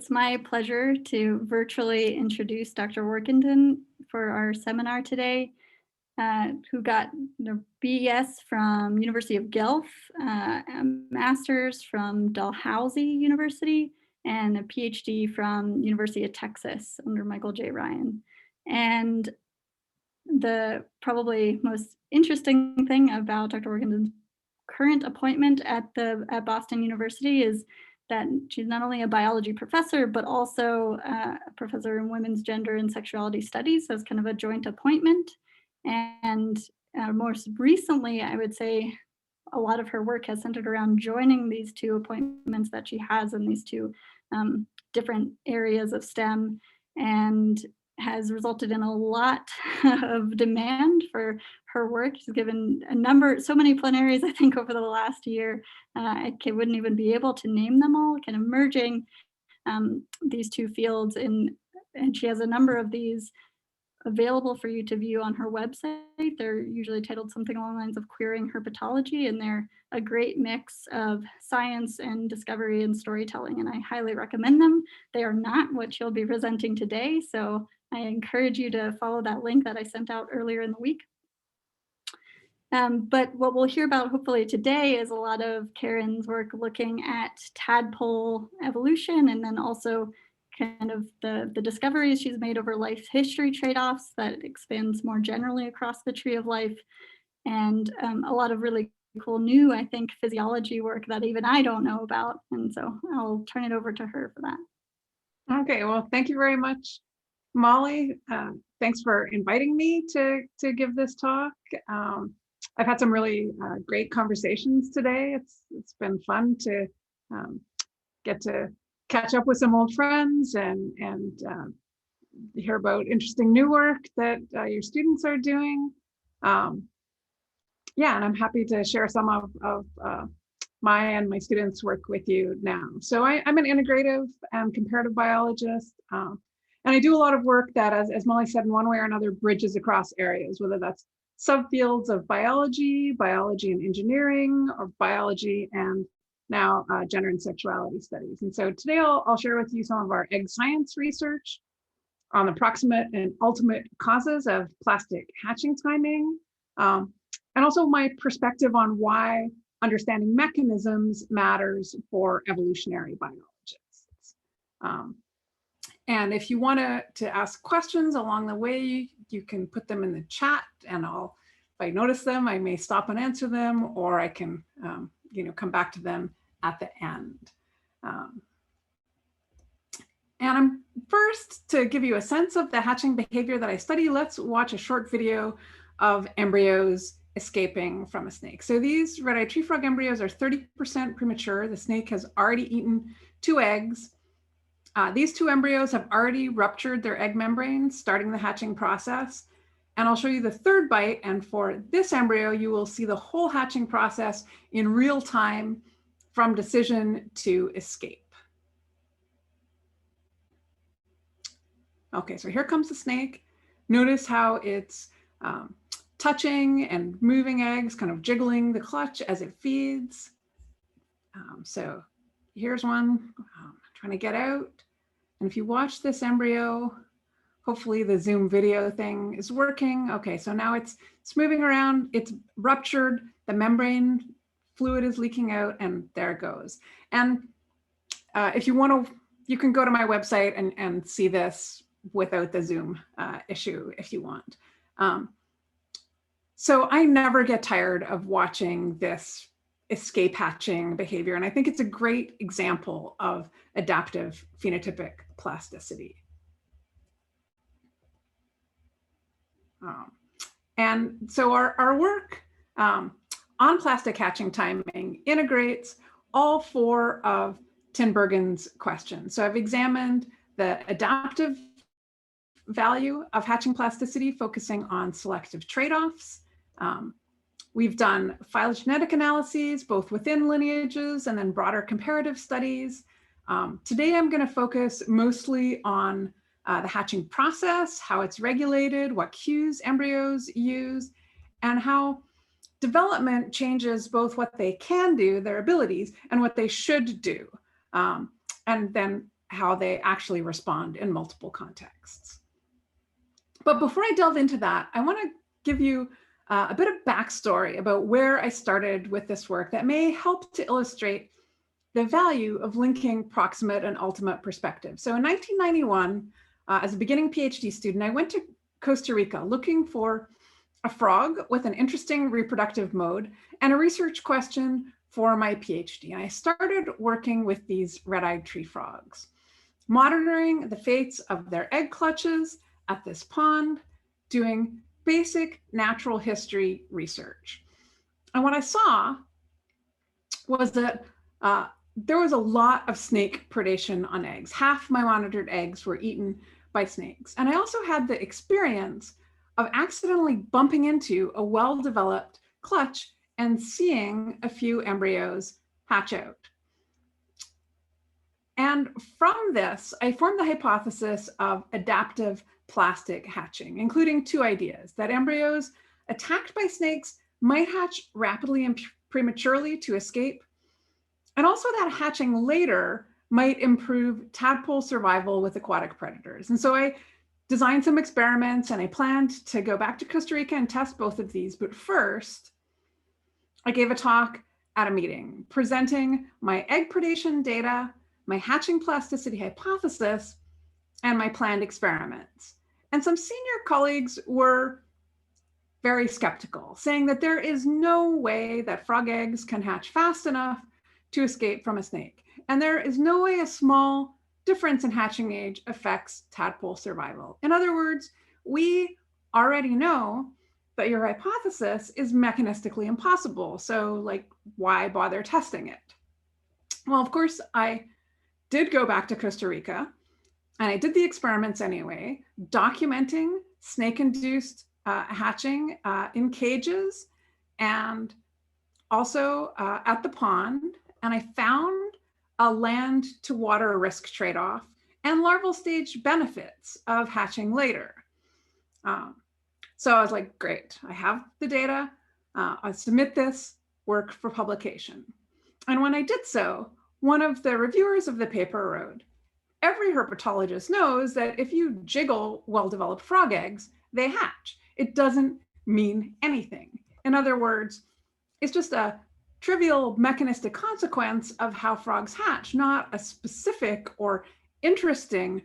It's my pleasure to virtually introduce Dr. Warkentin for our seminar today, who got the BS from University of Guelph, a master's from Dalhousie University, and a PhD from University of Texas under Michael J. Ryan. And the probably most interesting thing about Dr. Warkentin's current appointment at Boston University is that she's not only a biology professor, but also a professor in women's gender and sexuality studies as kind of a joint appointment. And most recently, I would say a lot of her work has centered around joining these two appointments that she has in these two different areas of STEM, and has resulted in a lot of demand for her work. She's given so many plenaries, I think, over the last year. I wouldn't even be able to name them all, kind of merging these two fields and she has a number of these available for you to view on her website. They're usually titled something along the lines of Queering Herpetology, and they're a great mix of science and discovery and storytelling, and I highly recommend them. They are not what she'll be presenting today, so I encourage you to follow that link that I sent out earlier in the week. But what we'll hear about hopefully today is a lot of Karen's work looking at tadpole evolution, and then also kind of the discoveries she's made over life history trade-offs that expands more generally across the tree of life, and a lot of really cool new, I think, physiology work that even I don't know about. And so I'll turn it over to her for that. Okay, well, thank you very much, Molly. Thanks for inviting me to give this talk. I've had some really great conversations today. It's been fun to get to catch up with some old friends and hear about interesting new work that your students are doing. Yeah, and I'm happy to share some of my and my students' work with you now. So I'm an integrative and comparative biologist, and I do a lot of work that, as Molly said, in one way or another, bridges across areas, whether that's subfields of biology, biology and engineering, or biology and now gender and sexuality studies. And so today I'll share with you some of our egg science research on the proximate and ultimate causes of plastic hatching timing, and also my perspective on why understanding mechanisms matters for evolutionary biologists. And if you want to ask questions along the way, you can put them in the chat, and if I notice them, I may stop and answer them, or I can come back to them at the end. And I'm first, to give you a sense of the hatching behavior that I study, let's watch a short video of embryos escaping from a snake. So these red-eyed tree frog embryos are 30% premature. The snake has already eaten 2 eggs. These 2 embryos have already ruptured their egg membranes, starting the hatching process. And I'll show you the 3rd bite. And for this embryo, you will see the whole hatching process in real time from decision to escape. Okay, so here comes the snake. Notice how it's touching and moving eggs, kind of jiggling the clutch as it feeds. So here's one trying to get out. And if you watch this embryo, hopefully the Zoom video thing is working. Okay, so now it's moving around, it's ruptured, the membrane fluid is leaking out, and there it goes. And if you want to, you can go to my website and see this without the Zoom issue if you want. So I never get tired of watching this escape hatching behavior, and I think it's a great example of adaptive phenotypic plasticity. And so our work on plastic hatching timing integrates all 4 of Tinbergen's questions. So I've examined the adaptive value of hatching plasticity, focusing on selective trade-offs. We've done phylogenetic analyses, both within lineages and then broader comparative studies. Today, I'm going to focus mostly on the hatching process, how it's regulated, what cues embryos use, and how development changes both what they can do, their abilities, and what they should do. And then how they actually respond in multiple contexts. But before I delve into that, I want to give you a bit of backstory about where I started with this work that may help to illustrate the value of linking proximate and ultimate perspectives. So in 1991, as a beginning PhD student, I went to Costa Rica looking for a frog with an interesting reproductive mode and a research question for my PhD. And I started working with these red-eyed tree frogs, monitoring the fates of their egg clutches at this pond, doing basic natural history research. And what I saw was that there was a lot of snake predation on eggs. Half my monitored eggs were eaten by snakes. And I also had the experience of accidentally bumping into a well-developed clutch and seeing a few embryos hatch out. And from this, I formed the hypothesis of adaptive plastic hatching, including two ideas: that embryos attacked by snakes might hatch rapidly and prematurely to escape, and also that hatching later might improve tadpole survival with aquatic predators. And so I designed some experiments and I planned to go back to Costa Rica and test both of these. But first, I gave a talk at a meeting presenting my egg predation data, my hatching plasticity hypothesis, and my planned experiments. And some senior colleagues were very skeptical, saying that there is no way that frog eggs can hatch fast enough to escape from a snake. And there is no way a small difference in hatching age affects tadpole survival. In other words, we already know that your hypothesis is mechanistically impossible. So like, why bother testing it? Well, of course, I did go back to Costa Rica and I did the experiments anyway, documenting snake-induced hatching in cages and also at the pond. And I found a land to water risk trade-off and larval stage benefits of hatching later. So I was like, great, I have the data. I'll submit this work for publication. And when I did so, one of the reviewers of the paper wrote, every herpetologist knows that if you jiggle well-developed frog eggs, they hatch. It doesn't mean anything. In other words, it's just a trivial mechanistic consequence of how frogs hatch, not a specific or interesting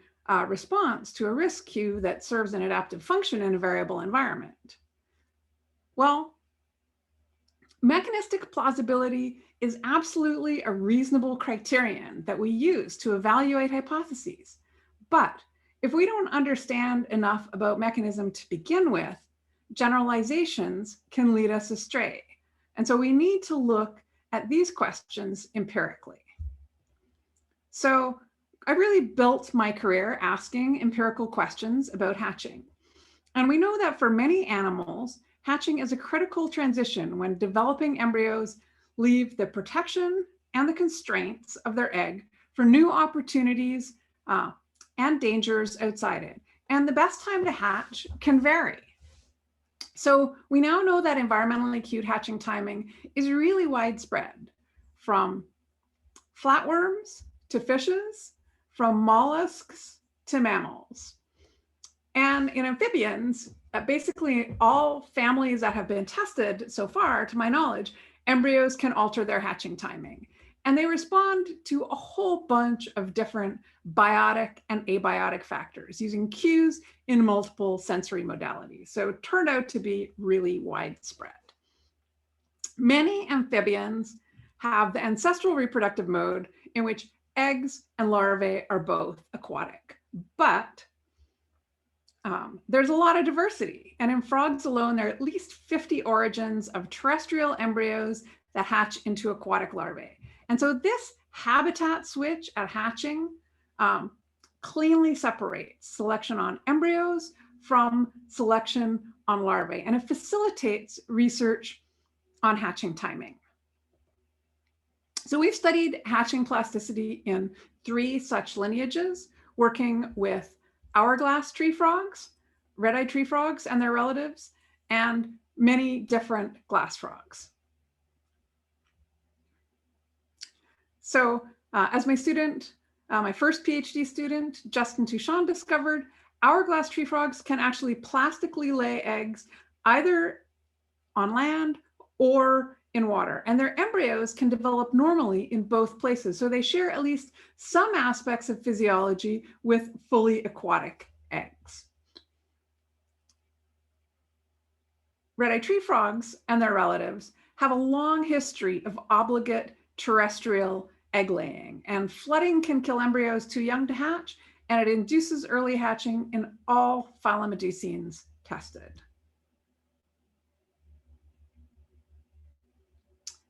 response to a risk cue that serves an adaptive function in a variable environment. Well, mechanistic plausibility is absolutely a reasonable criterion that we use to evaluate hypotheses. But if we don't understand enough about mechanism to begin with, generalizations can lead us astray. And so we need to look at these questions empirically. So I really built my career asking empirical questions about hatching. And we know that for many animals, hatching is a critical transition when developing embryos leave the protection and the constraints of their egg for new opportunities and dangers outside it. And the best time to hatch can vary. So we now know that environmentally cued hatching timing is really widespread, from flatworms to fishes, from mollusks to mammals. And in amphibians, basically all families that have been tested so far, to my knowledge, embryos can alter their hatching timing. And they respond to a whole bunch of different biotic and abiotic factors using cues in multiple sensory modalities. So it turned out to be really widespread. Many amphibians have the ancestral reproductive mode in which eggs and larvae are both aquatic, but there's a lot of diversity. And in frogs alone, there are at least 50 origins of terrestrial embryos that hatch into aquatic larvae. And so this habitat switch at hatching cleanly separates selection on embryos from selection on larvae, and it facilitates research on hatching timing. So we've studied hatching plasticity in 3 such lineages, working with hourglass tree frogs, red-eyed tree frogs and their relatives, and many different glass frogs. So as my student My first PhD student, Justin Touchon, discovered hourglass tree frogs can actually plastically lay eggs either on land or in water. And their embryos can develop normally in both places. So they share at least some aspects of physiology with fully aquatic eggs. Red-eyed tree frogs and their relatives have a long history of obligate terrestrial egg laying, and flooding can kill embryos too young to hatch, and it induces early hatching in all phylomedusaeans tested.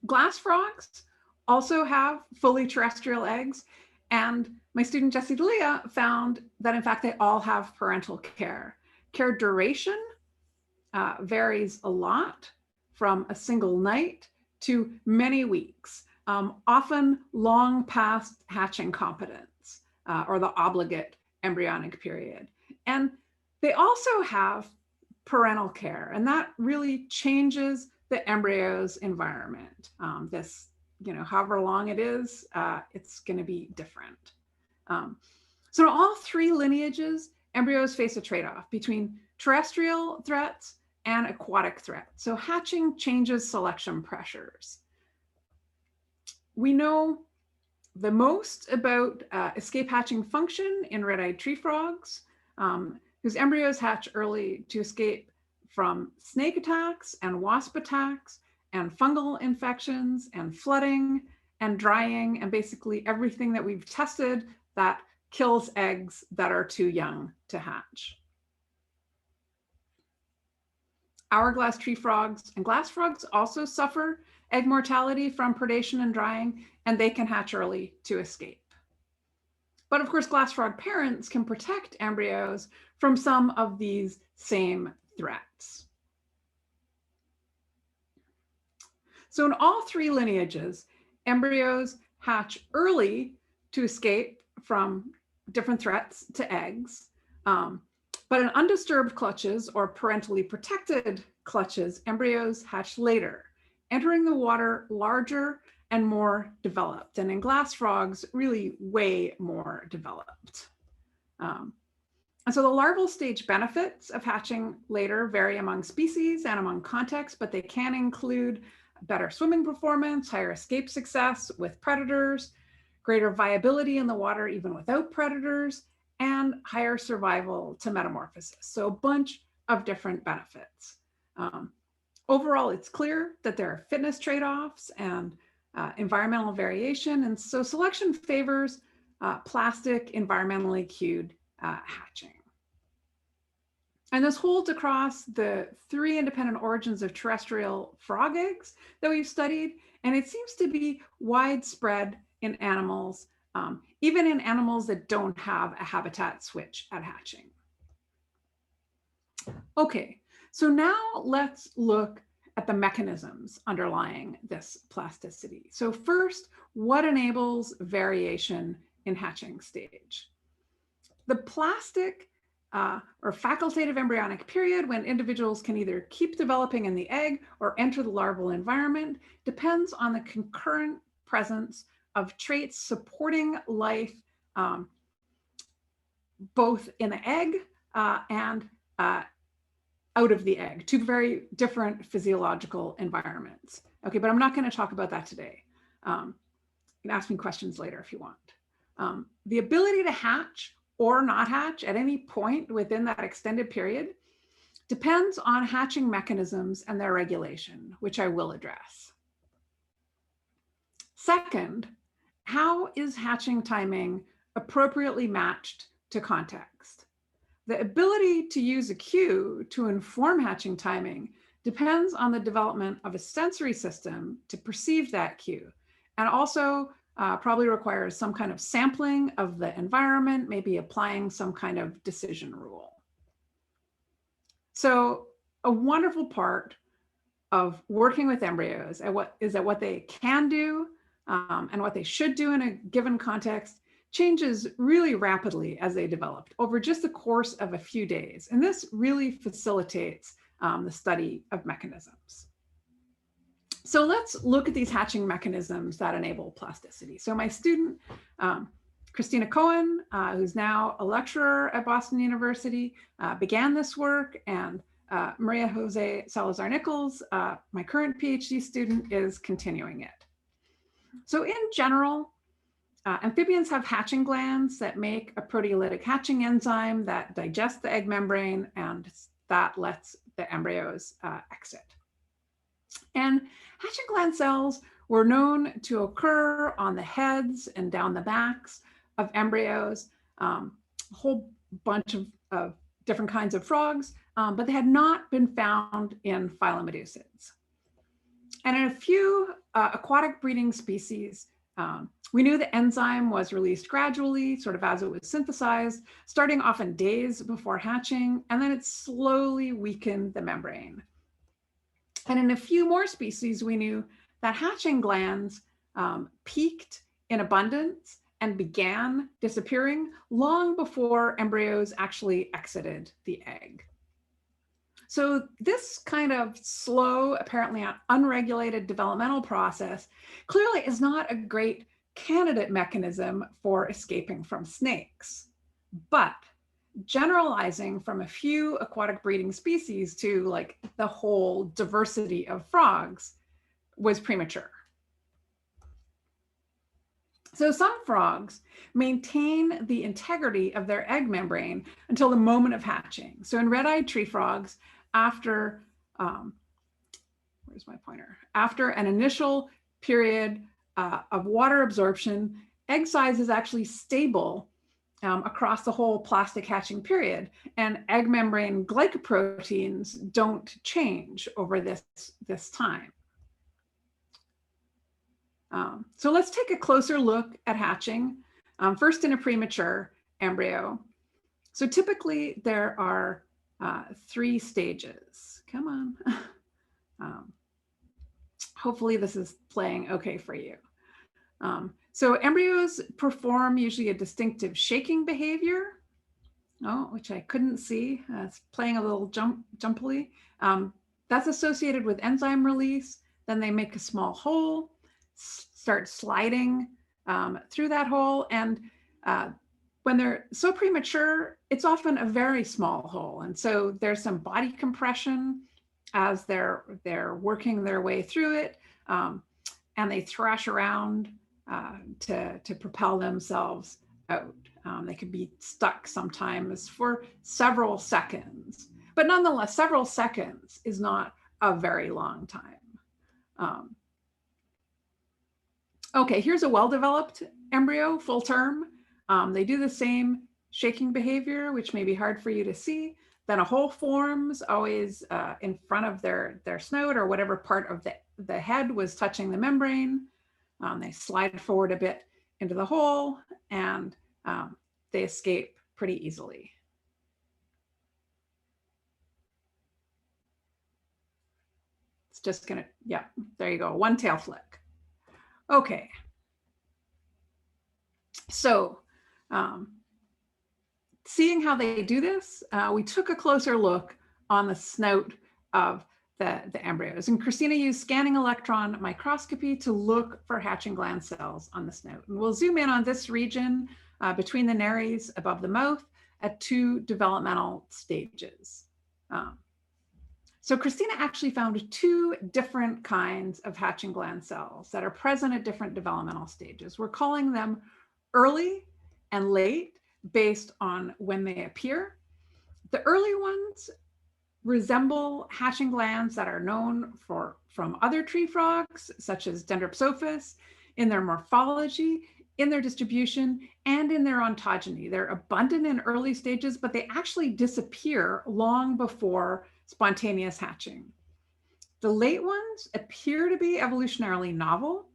Glassfrogs also have fully terrestrial eggs, and my student Jessie D'Elia found that in fact they all have parental care. Care duration varies a lot from a single night to many weeks, often long past hatching competence or the obligate embryonic period. And they also have parental care, and that really changes the embryo's environment. This, however long it is, it's going to be different. So in all three lineages, embryos face a trade-off between terrestrial threats and aquatic threats. So hatching changes selection pressures. We know the most about escape hatching function in red-eyed tree frogs, whose embryos hatch early to escape from snake attacks and wasp attacks and fungal infections and flooding and drying and basically everything that we've tested that kills eggs that are too young to hatch. Hourglass tree frogs and glass frogs also suffer egg mortality from predation and drying, and they can hatch early to escape. But of course, glass frog parents can protect embryos from some of these same threats. So in all three lineages, embryos hatch early to escape from different threats to eggs. But in undisturbed clutches or parentally protected clutches, embryos hatch later, entering the water larger and more developed. And in glass frogs, really way more developed. And so the larval stage benefits of hatching later vary among species and among contexts, but they can include better swimming performance, higher escape success with predators, greater viability in the water even without predators, and higher survival to metamorphosis. So a bunch of different benefits. Overall, it's clear that there are fitness trade-offs and environmental variation. And so selection favors plastic, environmentally cued hatching. And this holds across the three independent origins of terrestrial frog eggs that we've studied. And it seems to be widespread in animals, even in animals that don't have a habitat switch at hatching. Okay, so now let's look at the mechanisms underlying this plasticity. So first, what enables variation in hatching stage? The plastic or facultative embryonic period, when individuals can either keep developing in the egg or enter the larval environment, depends on the concurrent presence of traits supporting life both in the egg and out of the egg, two very different physiological environments. Okay, but I'm not going to talk about that today. You can ask me questions later if you want. The ability to hatch or not hatch at any point within that extended period depends on hatching mechanisms and their regulation, which I will address. Second, how is hatching timing appropriately matched to context? The ability to use a cue to inform hatching timing depends on the development of a sensory system to perceive that cue, and also probably requires some kind of sampling of the environment, maybe applying some kind of decision rule. So a wonderful part of working with embryos is that what they can do and what they should do in a given context changes really rapidly as they develop over just the course of a few days. And this really facilitates the study of mechanisms. So let's look at these hatching mechanisms that enable plasticity. So my student Christina Cohen, who's now a lecturer at Boston University, began this work, and Maria Jose Salazar-Nichols, my current PhD student, is continuing it. So in general, amphibians have hatching glands that make a proteolytic hatching enzyme that digests the egg membrane, and that lets the embryos exit. And hatching gland cells were known to occur on the heads and down the backs of embryos, a whole bunch of different kinds of frogs, but they had not been found in phylomedusids. And in a few aquatic breeding species, we knew the enzyme was released gradually, sort of as it was synthesized, starting often days before hatching, and then it slowly weakened the membrane. And in a few more species, we knew that hatching glands peaked in abundance and began disappearing long before embryos actually exited the egg. So this kind of slow, apparently unregulated developmental process clearly is not a great candidate mechanism for escaping from snakes. But generalizing from a few aquatic breeding species to like the whole diversity of frogs was premature. So some frogs maintain the integrity of their egg membrane until the moment of hatching. So in red-eyed tree frogs, after, where's my pointer? After an initial period of water absorption, egg size is actually stable across the whole plastic hatching period, and egg membrane glycoproteins don't change over this time. So let's take a closer look at hatching, first in a premature embryo. So typically there are 3 stages. Come on. Hopefully this is playing okay for you. So embryos perform usually a distinctive shaking behavior, which I couldn't see. It's playing a little jumpily. That's associated with enzyme release. Then they make a small hole, start sliding through that hole. And when they're so premature, it's often a very small hole. And so there's some body compression as they're working their way through it. And they thrash around to propel themselves out. They could be stuck sometimes for several seconds, but nonetheless, several seconds is not a very long time. Okay, here's a well-developed embryo, full term. They do the same shaking behavior, which may be hard for you to see. Then a hole forms always in front of their snout or whatever part of the head was touching the membrane. They slide forward a bit into the hole, and they escape pretty easily. It's just gonna, yeah, there you go, one tail flick. Okay. So seeing how they do this, we took a closer look on the snout of the embryos. And Christina used scanning electron microscopy to look for hatching gland cells on the snout. And we'll zoom in on this region between the nares above the mouth at 2 developmental stages. So Christina actually found 2 different kinds of hatching gland cells that are present at different developmental stages. We're calling them early and late based on when they appear. The early ones resemble hatching glands that are known from other tree frogs, such as Dendropsophis, in their morphology, in their distribution, and in their ontogeny. They're abundant in early stages, but they actually disappear long before spontaneous hatching. The late ones appear to be evolutionarily novel.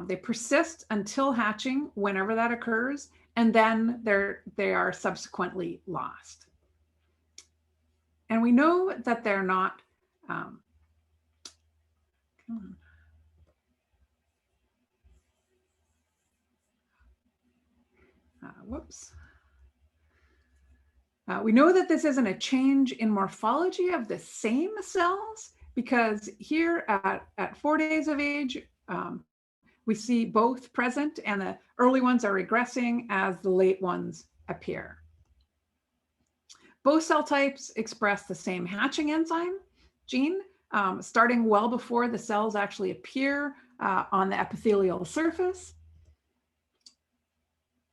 They persist until hatching, whenever that occurs, and then they are subsequently lost. And we know that they're not, whoops. We know that this isn't a change in morphology of the same cells, because here at 4 days of age, we see both present, and the early ones are regressing as the late ones appear. Both cell types express the same hatching enzyme gene, starting well before the cells actually appear on the epithelial surface.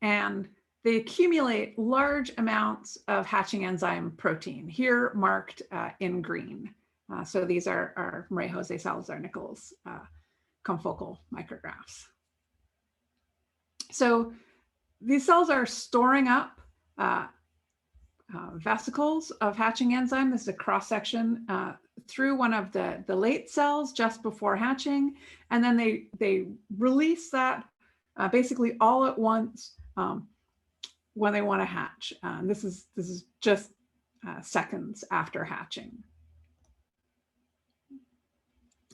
And they accumulate large amounts of hatching enzyme protein, here marked in green. So these are Maria Jose Salazar-Nichols confocal micrographs. So these cells are storing up vesicles of hatching enzyme. This is a cross-section through one of the late cells just before hatching. And then they release that basically all at once when they want to hatch. This is just seconds after hatching.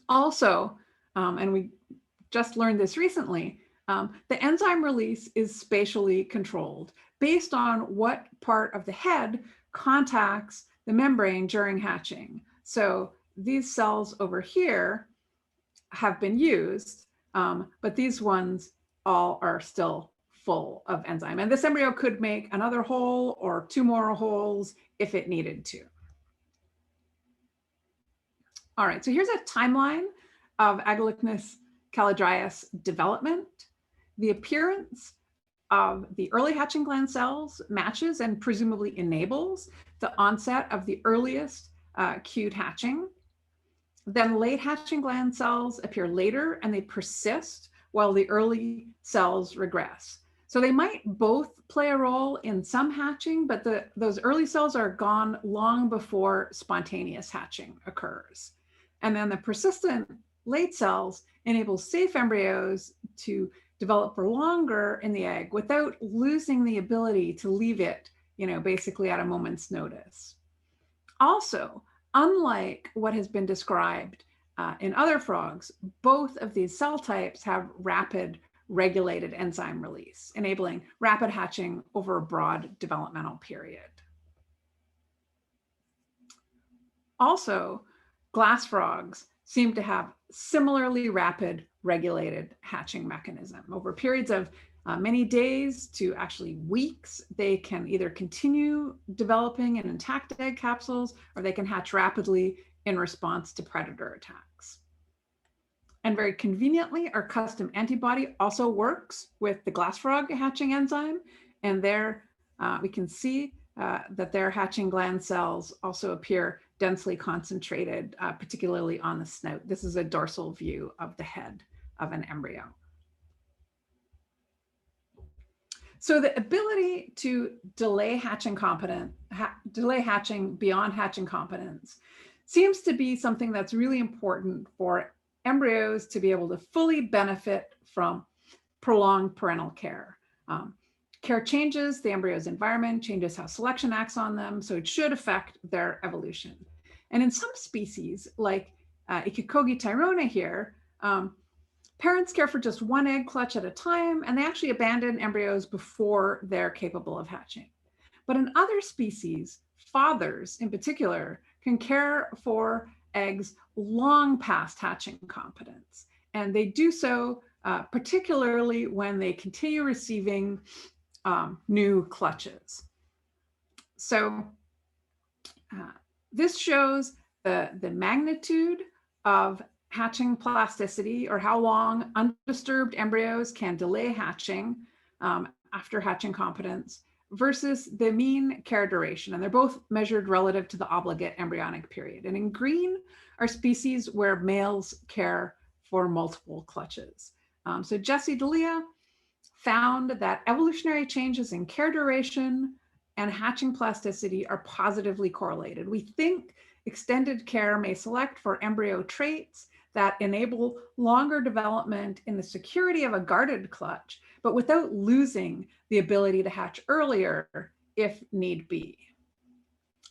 Also, and we just learned this recently, the enzyme release is spatially controlled based on what part of the head contacts the membrane during hatching. So these cells over here have been used, but these ones all are still full of enzyme. And this embryo could make another hole or 2 more holes if it needed to. All right, so here's a timeline of Agalychnis callidryas development. The appearance of the early hatching gland cells matches and presumably enables the onset of the earliest cued hatching. Then late hatching gland cells appear later and they persist while the early cells regress. So they might both play a role in some hatching, but those early cells are gone long before spontaneous hatching occurs. And then the persistent late cells enable safe embryos to develop for longer in the egg without losing the ability to leave it, basically at a moment's notice. Also, unlike what has been described in other frogs, both of these cell types have rapid regulated enzyme release, enabling rapid hatching over a broad developmental period. Also, glass frogs seem to have similarly rapid regulated hatching mechanism. Over periods of many days to actually weeks, they can either continue developing in intact egg capsules, or they can hatch rapidly in response to predator attacks. And very conveniently, our custom antibody also works with the glassfrog hatching enzyme. And there we can see that their hatching gland cells also appear densely concentrated, particularly on the snout. This is a dorsal view of the head of an embryo. So the ability to delay hatching beyond hatching competence seems to be something that's really important for embryos to be able to fully benefit from prolonged parental care. Care changes the embryo's environment, changes how selection acts on them, so it should affect their evolution. And in some species, like Ikakogi tyrona here, parents care for just one egg clutch at a time, and they actually abandon embryos before they're capable of hatching. But in other species, fathers in particular can care for eggs long past hatching competence. And they do so particularly when they continue receiving new clutches. So this shows the magnitude of hatching plasticity, or how long undisturbed embryos can delay hatching after hatching competence, versus the mean care duration. And they're both measured relative to the obligate embryonic period. And in green are species where males care for multiple clutches. So Jesse D'Elia found that evolutionary changes in care duration and hatching plasticity are positively correlated. We think extended care may select for embryo traits that enable longer development in the security of a guarded clutch, but without losing the ability to hatch earlier if need be,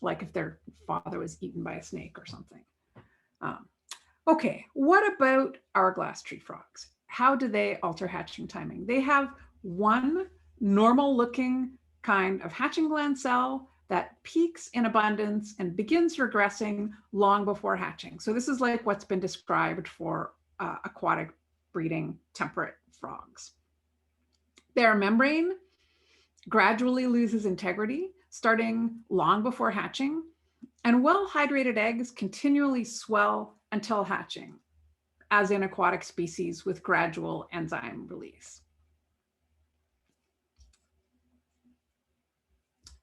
like if their father was eaten by a snake or something. Okay, what about hourglass tree frogs? How do they alter hatching timing? They have one normal looking kind of hatching gland cell that peaks in abundance and begins regressing long before hatching. So this is like what's been described for aquatic breeding temperate frogs. Their membrane gradually loses integrity, starting long before hatching, and well-hydrated eggs continually swell until hatching, as in aquatic species with gradual enzyme release.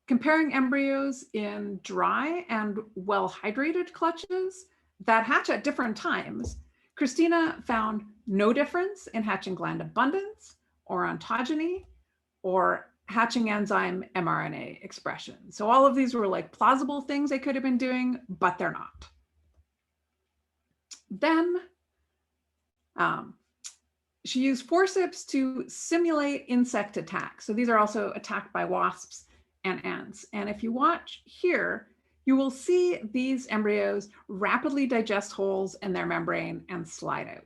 Comparing embryos in dry and well-hydrated clutches that hatch at different times, Christina found no difference in hatching gland abundance or ontogeny or hatching enzyme mRNA expression. So all of these were like plausible things they could have been doing, but they're not. Then she used forceps to simulate insect attacks. So these are also attacked by wasps and ants. And if you watch here, you will see these embryos rapidly digest holes in their membrane and slide out.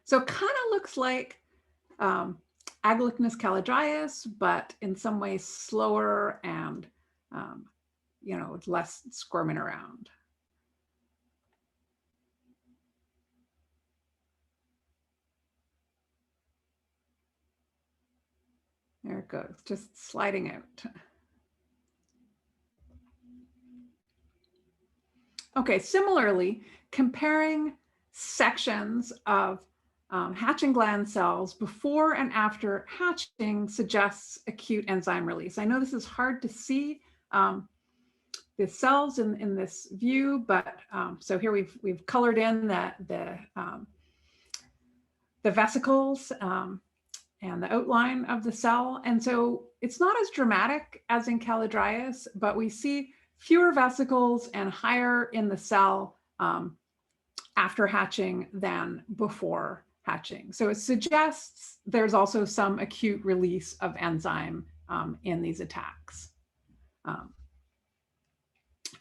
So it kind of looks like Agalychnis callidryas, but in some ways slower and with less squirming around. There it goes, just sliding out. Okay, similarly, comparing sections of hatching gland cells before and after hatching suggests acute enzyme release. I know this is hard to see the cells in this view, but so here we've colored in the vesicles and the outline of the cell. And so it's not as dramatic as in callidryas, but we see fewer vesicles and higher in the cell after hatching than before hatching. So it suggests there's also some acute release of enzyme in these attacks.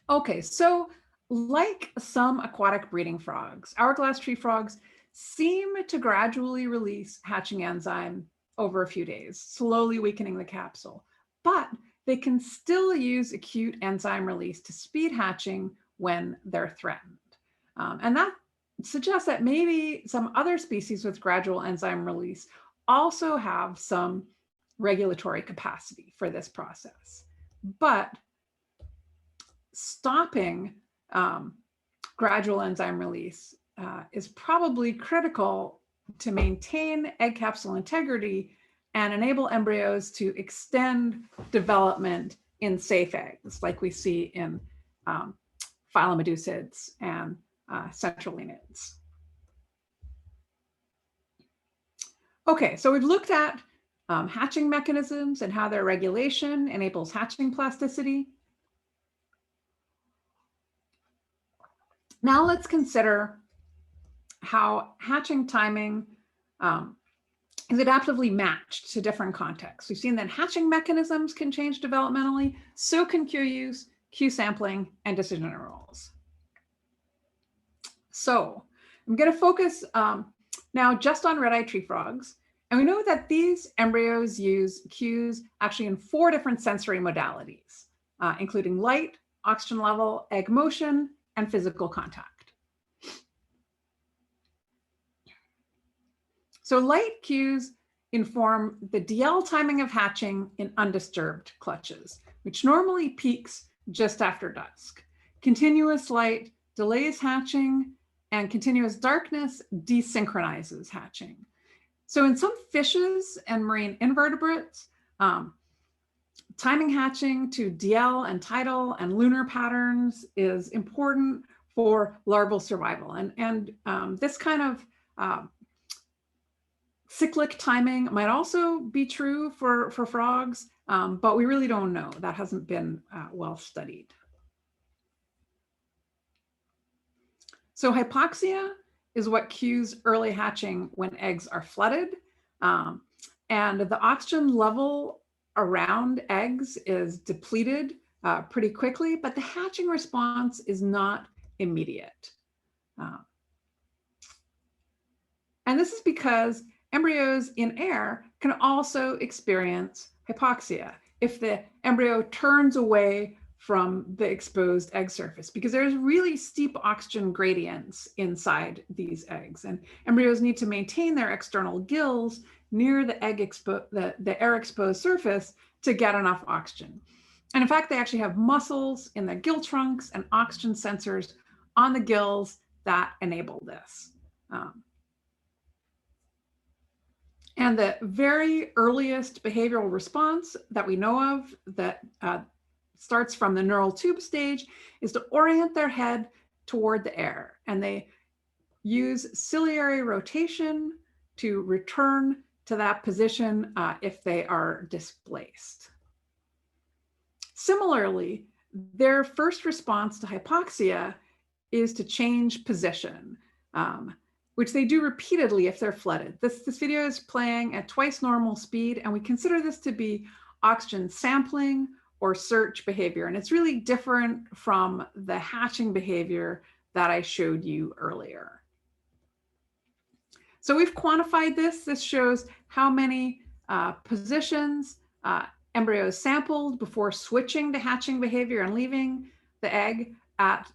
Okay, so like some aquatic breeding frogs, hourglass tree frogs seem to gradually release hatching enzyme over a few days, slowly weakening the capsule, but they can still use acute enzyme release to speed hatching when they're threatened. And that suggests that maybe some other species with gradual enzyme release also have some regulatory capacity for this process. But stopping gradual enzyme release is probably critical to maintain egg capsule integrity and enable embryos to extend development in safe eggs, like we see in phylomedusids and centralinids. Okay, so we've looked at hatching mechanisms and how their regulation enables hatching plasticity. Now let's consider how hatching timing is adaptively matched to different contexts. We've seen that hatching mechanisms can change developmentally, so can cue use, cue sampling, and decision roles. So I'm going to focus now just on red-eyed tree frogs. And we know that these embryos use cues actually in 4 different sensory modalities, including light, oxygen level, egg motion, and physical contact. So light cues inform the diel timing of hatching in undisturbed clutches, which normally peaks just after dusk. Continuous light delays hatching, and continuous darkness desynchronizes hatching. So in some fishes and marine invertebrates, timing hatching to diel and tidal and lunar patterns is important for larval survival. And this kind of cyclic timing might also be true for frogs, but we really don't know. That hasn't been well studied. So hypoxia is what cues early hatching when eggs are flooded. And the oxygen level around eggs is depleted pretty quickly, but the hatching response is not immediate. And this is because embryos in air can also experience hypoxia. If the embryo turns away from the exposed egg surface because there's really steep oxygen gradients inside these eggs. And embryos need to maintain their external gills near the air exposed surface to get enough oxygen. And in fact, they actually have muscles in their gill trunks and oxygen sensors on the gills that enable this. And the very earliest behavioral response that we know of that starts from the neural tube stage is to orient their head toward the air. And they use ciliary rotation to return to that position if they are displaced. Similarly, their first response to hypoxia is to change position, which they do repeatedly if they're flooded. This video is playing at twice normal speed, and we consider this to be oxygen sampling or search behavior. And it's really different from the hatching behavior that I showed you earlier. So we've quantified this. This shows how many positions embryos sampled before switching to hatching behavior and leaving the egg at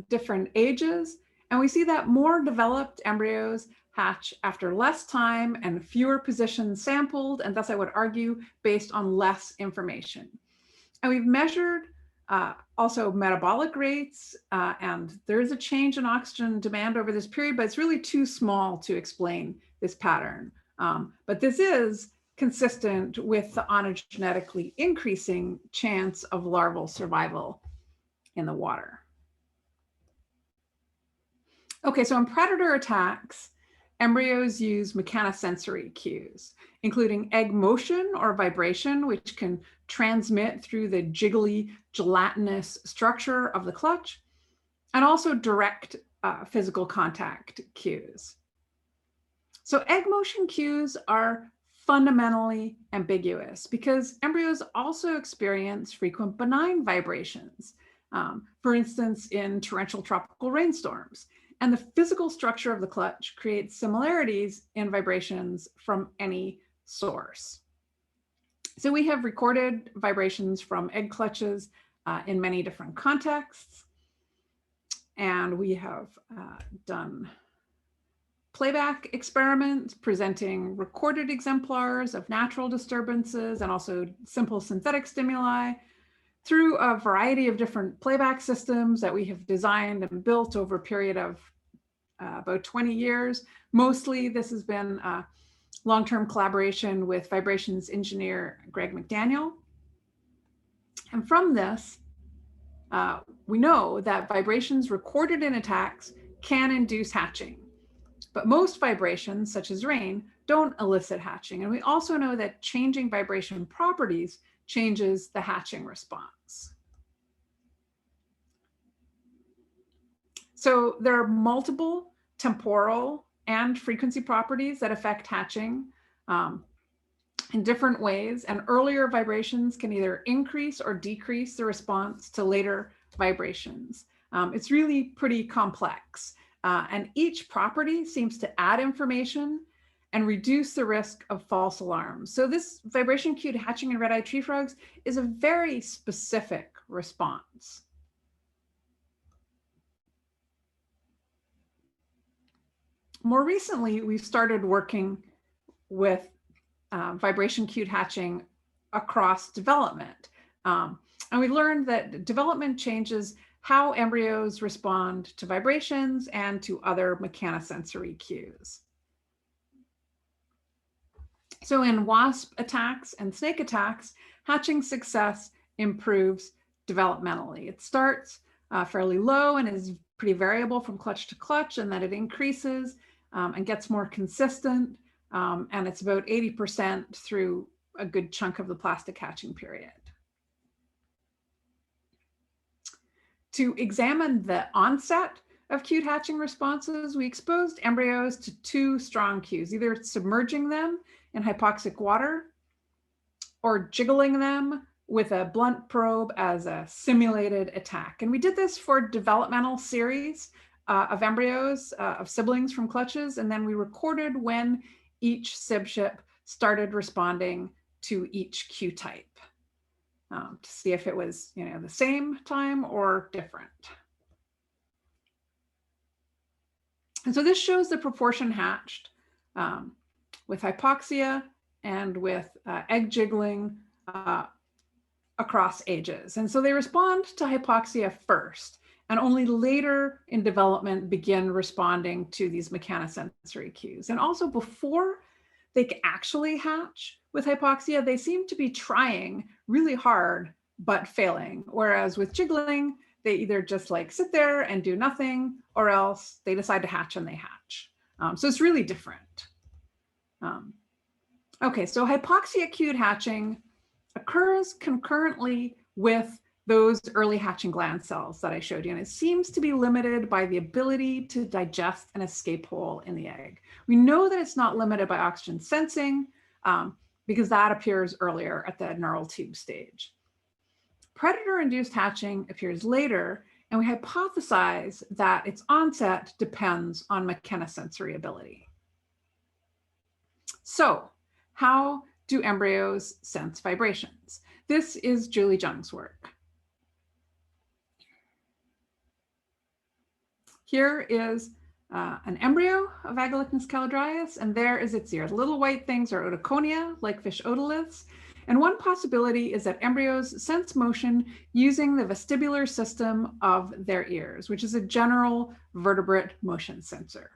different ages. And we see that more developed embryos hatch after less time and fewer positions sampled, and thus I would argue based on less information. And we've measured also metabolic rates, and there is a change in oxygen demand over this period, but it's really too small to explain this pattern. But this is consistent with the ontogenetically increasing chance of larval survival in the water. Okay, so in predator attacks, embryos use mechanosensory cues, including egg motion or vibration, which can transmit through the jiggly, gelatinous structure of the clutch, and also direct physical contact cues. So egg motion cues are fundamentally ambiguous because embryos also experience frequent benign vibrations, for instance, in torrential tropical rainstorms. And the physical structure of the clutch creates similarities in vibrations from any source. So we have recorded vibrations from egg clutches in many different contexts. And we have done playback experiments presenting recorded exemplars of natural disturbances and also simple synthetic stimuli through a variety of different playback systems that we have designed and built over a period of about 20 years. Mostly this has been a long-term collaboration with vibrations engineer Greg McDaniel. And from this, we know that vibrations recorded in attacks can induce hatching, but most vibrations, such as rain, don't elicit hatching. And we also know that changing vibration properties changes the hatching response. So there are multiple temporal and frequency properties that affect hatching in different ways, and earlier vibrations can either increase or decrease the response to later vibrations. It's really pretty complex, and each property seems to add information and reduce the risk of false alarms. So this vibration-cued hatching in red-eyed tree frogs is a very specific response. More recently, we've started working with vibration-cued hatching across development. And we learned that development changes how embryos respond to vibrations and to other mechanosensory cues. So in wasp attacks and snake attacks, hatching success improves developmentally. It starts fairly low and is pretty variable from clutch to clutch, and then it increases and gets more consistent. And it's about 80% through a good chunk of the plastic hatching period. To examine the onset of cued hatching responses, we exposed embryos to two strong cues, either submerging them in hypoxic water or jiggling them with a blunt probe as a simulated attack. And we did this for developmental series of embryos, of siblings from clutches, and then we recorded when each sib ship started responding to each cue type. to see if it was, the same time or different. And so this shows the proportion hatched with hypoxia and with egg jiggling across ages. And so they respond to hypoxia first, and only later in development begin responding to these mechanosensory cues. And also before they can actually hatch with hypoxia, they seem to be trying really hard, but failing. Whereas with jiggling, they either just like sit there and do nothing, or else they decide to hatch and they hatch. So it's really different. Okay, so hypoxia-cued hatching occurs concurrently with those early hatching gland cells that I showed you, and it seems to be limited by the ability to digest an escape hole in the egg. We know that it's not limited by oxygen sensing because that appears earlier at the neural tube stage. Predator-induced hatching appears later, and we hypothesize that its onset depends on mechanosensory ability. So, how do embryos sense vibrations? This is Julie Jung's work. Here is an embryo of Agalychnis callidryas, and there is its ear. The little white things are otoconia, like fish otoliths. And one possibility is that embryos sense motion using the vestibular system of their ears, which is a general vertebrate motion sensor.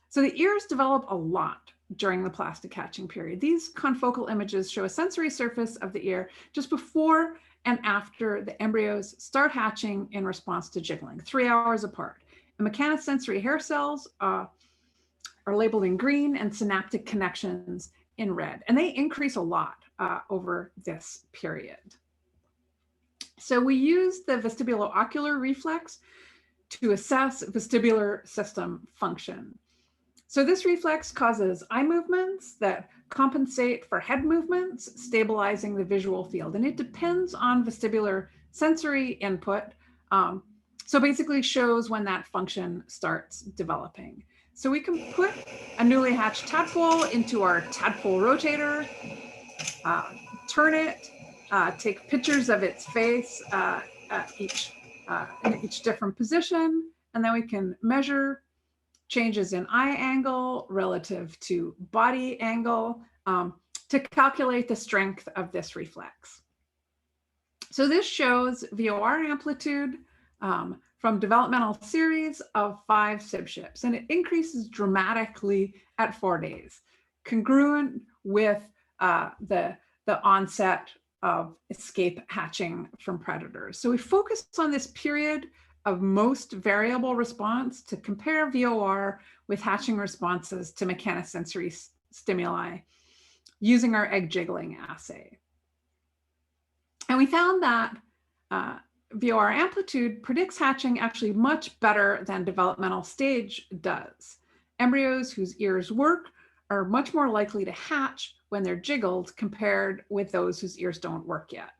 So the ears develop a lot during the plastic hatching period. These confocal images show a sensory surface of the ear just before and after the embryos start hatching in response to jiggling, 3 hours apart. And mechanosensory hair cells are labeled in green and synaptic connections in red, and they increase a lot over this period. So we use the vestibulo-ocular reflex to assess vestibular system function. So this reflex causes eye movements that compensate for head movements, stabilizing the visual field. And it depends on vestibular sensory input. So basically shows when that function starts developing. So we can put a newly hatched tadpole into our tadpole rotator, turn it, take pictures of its face in each different position, and then we can measure changes in eye angle relative to body angle to calculate the strength of this reflex. So this shows VOR amplitude from developmental series of 5 SIB-ships, and it increases dramatically at 4 days, congruent with the onset of escape hatching from predators. So we focus on this period of most variable response to compare VOR with hatching responses to mechanosensory stimuli using our egg jiggling assay. And we found that VOR amplitude predicts hatching actually much better than developmental stage does. Embryos whose ears work are much more likely to hatch when they're jiggled compared with those whose ears don't work yet.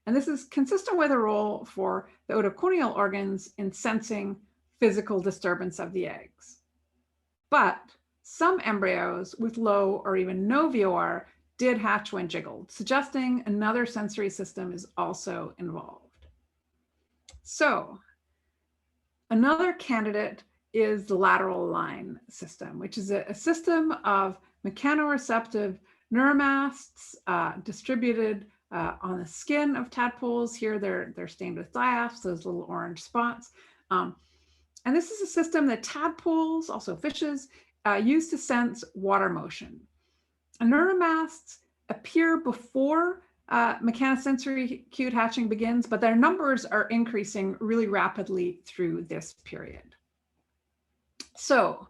And this is consistent with a role for the otoconial organs in sensing physical disturbance of the eggs. But some embryos with low or even no VOR did hatch when jiggled, suggesting another sensory system is also involved. So another candidate is the lateral line system, which is a system of mechanoreceptive neuromasts distributed on the skin of tadpoles. Here they're stained with diaphs, those little orange spots. And this is a system that tadpoles, also fishes, use to sense water motion. And neuromasts appear before mechanosensory cued hatching begins, but their numbers are increasing really rapidly through this period. So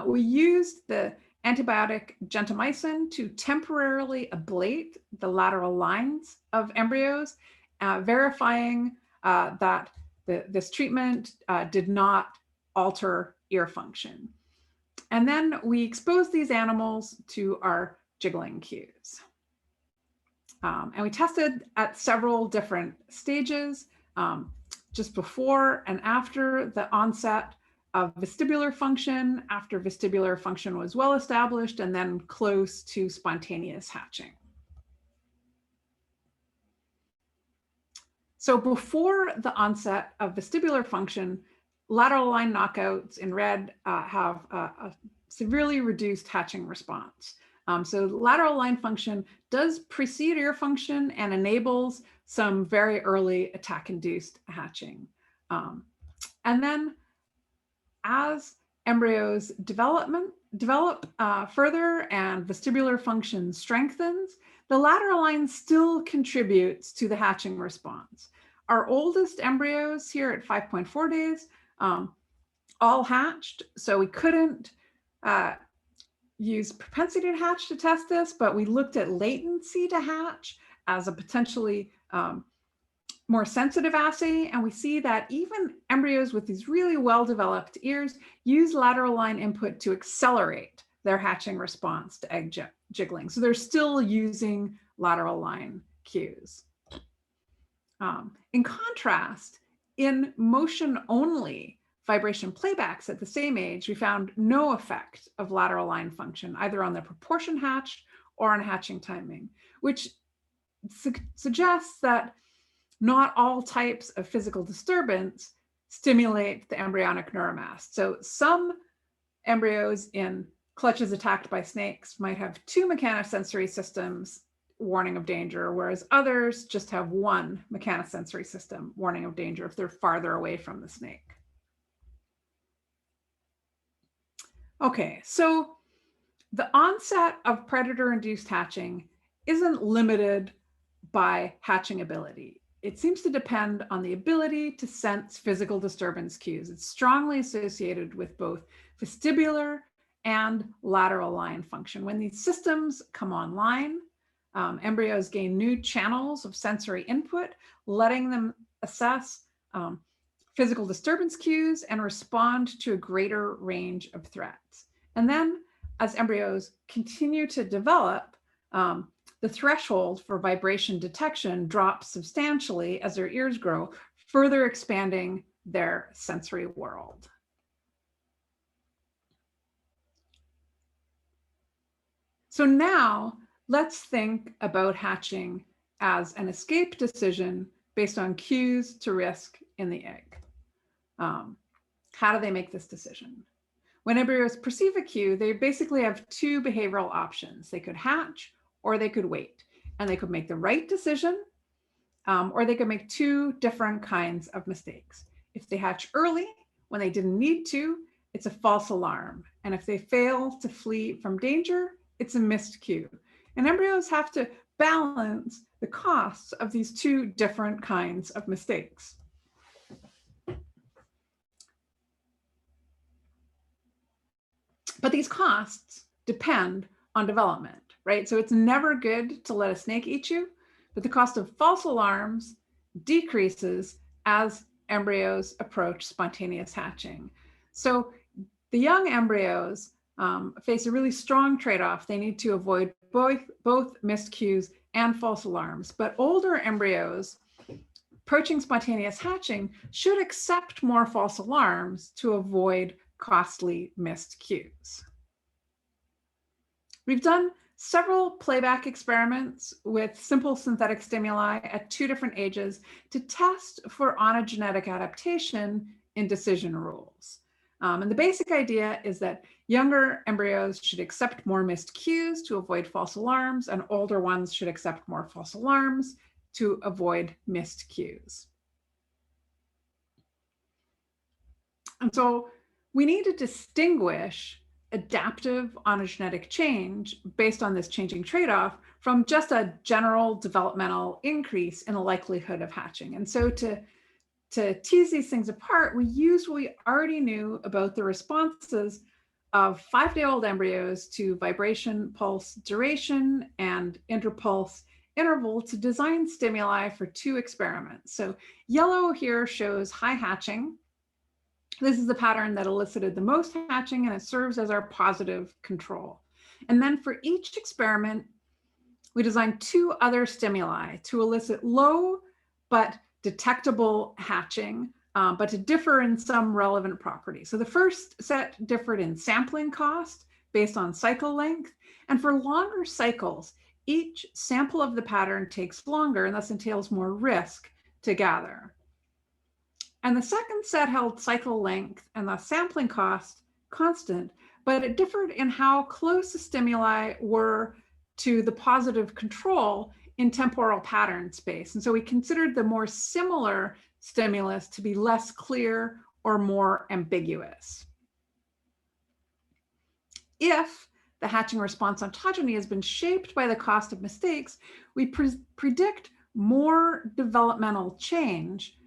we used the antibiotic gentamicin to temporarily ablate the lateral lines of embryos, verifying that this treatment did not alter ear function. And then we exposed these animals to our jiggling cues. And we tested at several different stages, just before and after the onset of vestibular function, after vestibular function was well established, and then close to spontaneous hatching. So before the onset of vestibular function, lateral line knockouts in red have a severely reduced hatching response. So lateral line function does precede ear function and enables some very early attack-induced hatching. And then as embryos develop further and vestibular function strengthens, the lateral line still contributes to the hatching response. Our oldest embryos here at 5.4 days all hatched, so we couldn't use propensity to hatch to test this, but we looked at latency to hatch as a potentially more sensitive assay, and we see that even embryos with these really well-developed ears use lateral line input to accelerate their hatching response to egg jiggling. So they're still using lateral line cues. In contrast, in motion-only vibration playbacks at the same age, we found no effect of lateral line function, either on the proportion hatched or on hatching timing, which suggests that not all types of physical disturbance stimulate the embryonic neuromast. So some embryos in clutches attacked by snakes might have 2 mechanosensory systems warning of danger, whereas others just have 1 mechanosensory system warning of danger if they're farther away from the snake. Okay, so the onset of predator-induced hatching isn't limited by hatching ability. It seems to depend on the ability to sense physical disturbance cues. It's strongly associated with both vestibular and lateral line function. When these systems come online, embryos gain new channels of sensory input, letting them assess physical disturbance cues and respond to a greater range of threats. And then as embryos continue to develop, the threshold for vibration detection drops substantially as their ears grow, further expanding their sensory world. So now let's think about hatching as an escape decision based on cues to risk in the egg. How do they make this decision? When embryos perceive a cue, they basically have 2 behavioral options. They could hatch or they could wait, and they could make the right decision, or they could make 2 different kinds of mistakes. If they hatch early when they didn't need to, it's a false alarm. And if they fail to flee from danger, it's a missed cue. And embryos have to balance the costs of these 2 different kinds of mistakes. But these costs depend on development, right? So it's never good to let a snake eat you, but the cost of false alarms decreases as embryos approach spontaneous hatching. So the young embryos face a really strong trade-off. They need to avoid both missed cues and false alarms. But older embryos approaching spontaneous hatching should accept more false alarms to avoid costly missed cues. We've done several playback experiments with simple synthetic stimuli at 2 different ages to test for ontogenetic adaptation in decision rules. And the basic idea is that younger embryos should accept more missed cues to avoid false alarms, and older ones should accept more false alarms to avoid missed cues. And so we need to distinguish adaptive ontogenetic change based on this changing trade-off from just a general developmental increase in the likelihood of hatching. And so to tease these things apart, we used what we already knew about the responses of 5-day-old embryos to vibration pulse duration and interpulse interval to design stimuli for 2 experiments. So yellow here shows high hatching. This is the pattern that elicited the most hatching, and it serves as our positive control. And then for each experiment, we designed 2 other stimuli to elicit low but detectable hatching, but to differ in some relevant properties. So the first set differed in sampling cost based on cycle length. And for longer cycles, each sample of the pattern takes longer and thus entails more risk to gather. And the second set held cycle length and the sampling cost constant, but it differed in how close the stimuli were to the positive control in temporal pattern space. And so we considered the more similar stimulus to be less clear or more ambiguous. If the hatching response ontogeny has been shaped by the cost of mistakes, we predict more developmental change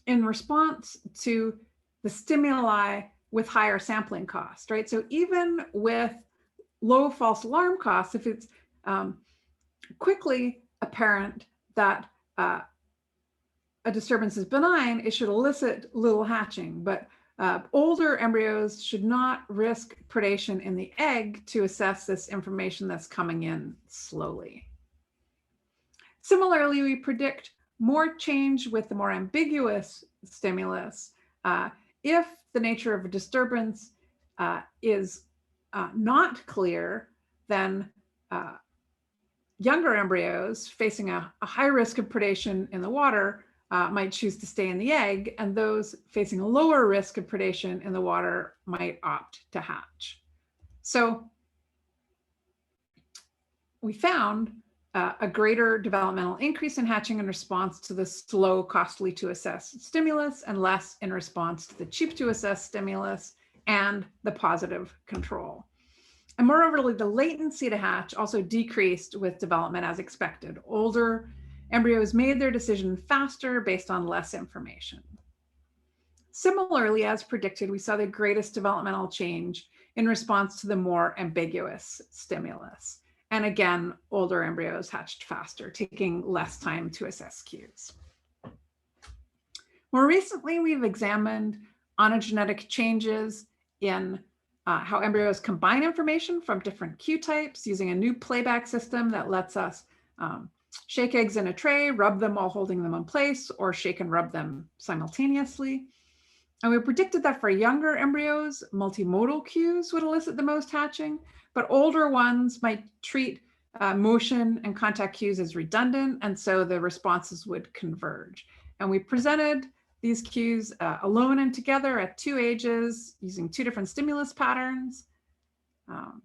in response to the stimuli with higher sampling cost, right? So even with low false alarm costs, if it's quickly apparent that a disturbance is benign, it should elicit little hatching. But older embryos should not risk predation in the egg to assess this information that's coming in slowly. Similarly, we predict more change with the more ambiguous stimulus if the nature of a disturbance is not clear, then younger embryos facing a high risk of predation in the water might choose to stay in the egg, and those facing a lower risk of predation in the water might opt to hatch. So we found a greater developmental increase in hatching in response to the slow, costly to assess stimulus, and less in response to the cheap to assess stimulus and the positive control. And moreover, the latency to hatch also decreased with development as expected. Older embryos made their decision faster based on less information. Similarly, as predicted, we saw the greatest developmental change in response to the more ambiguous stimulus. And again, older embryos hatched faster, taking less time to assess cues. More recently, we've examined ontogenetic changes in how embryos combine information from different cue types using a new playback system that lets us shake eggs in a tray, rub them while holding them in place, or shake and rub them simultaneously. And we predicted that for younger embryos, multimodal cues would elicit the most hatching, but older ones might treat motion and contact cues as redundant, and so the responses would converge. And we presented these cues alone and together at 2 ages using 2 different stimulus patterns. And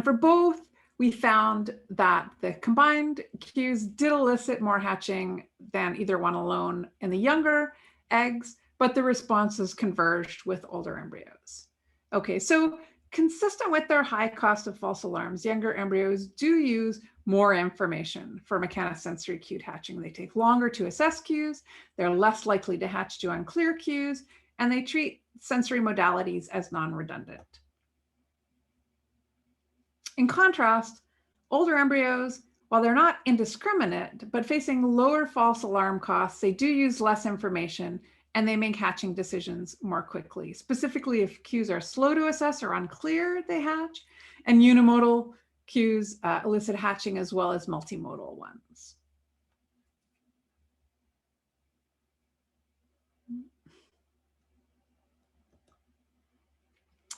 for both, we found that the combined cues did elicit more hatching than either one alone in the younger eggs, but the responses converged with older embryos. Okay, so consistent with their high cost of false alarms, younger embryos do use more information for mechanosensory cued hatching. They take longer to assess cues, they're less likely to hatch to unclear cues, and they treat sensory modalities as non-redundant. In contrast, older embryos, while they're not indiscriminate, but facing lower false alarm costs, they do use less information and they make hatching decisions more quickly. Specifically, if cues are slow to assess or unclear, they hatch, and unimodal cues elicit hatching as well as multimodal ones.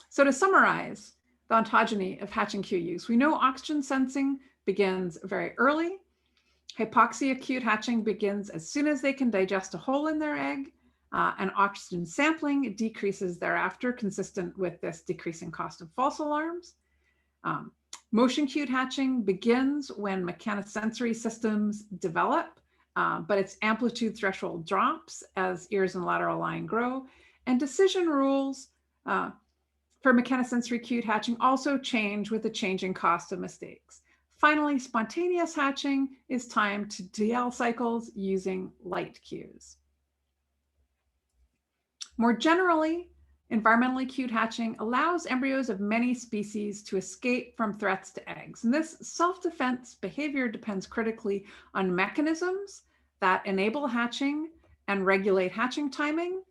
So to summarize the ontogeny of hatching cue use, we know oxygen sensing begins very early. Hypoxia cued hatching begins as soon as they can digest a hole in their egg, and oxygen sampling decreases thereafter, consistent with this decreasing cost of false alarms. Motion cued hatching begins when mechanosensory systems develop, but its amplitude threshold drops as ears and lateral line grow. And decision rules for mechanosensory cued hatching also change with the changing cost of mistakes. Finally, spontaneous hatching is timed to diel cycles using light cues. More generally, environmentally cued hatching allows embryos of many species to escape from threats to eggs. And this self-defense behavior depends critically on mechanisms that enable hatching and regulate hatching timing,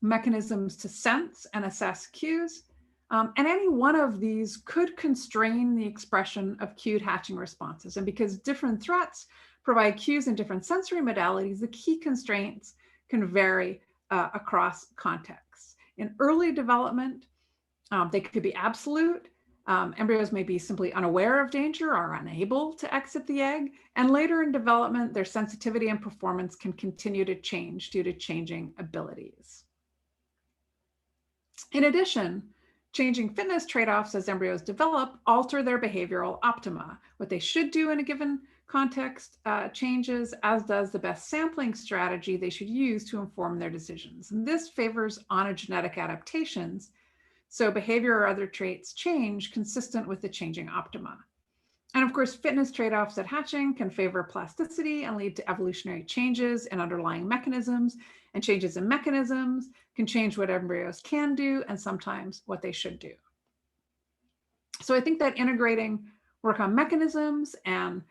mechanisms to sense and assess cues, and any one of these could constrain the expression of cued hatching responses. And because different threats provide cues in different sensory modalities, the key constraints can vary across contexts. In early development, they could be absolute, Embryos may be simply unaware of danger or unable to exit the egg, and later in development, their sensitivity and performance can continue to change due to changing abilities. In addition, changing fitness trade-offs as embryos develop alter their behavioral optima. What they should do in a given context changes, as does the best sampling strategy they should use to inform their decisions. And this favors ontogenetic adaptations, so behavior or other traits change consistent with the changing optima. And of course, fitness trade-offs at hatching can favor plasticity and lead to evolutionary changes in underlying mechanisms, and changes in mechanisms can change what embryos can do and sometimes what they should do. So I think that integrating work on mechanisms and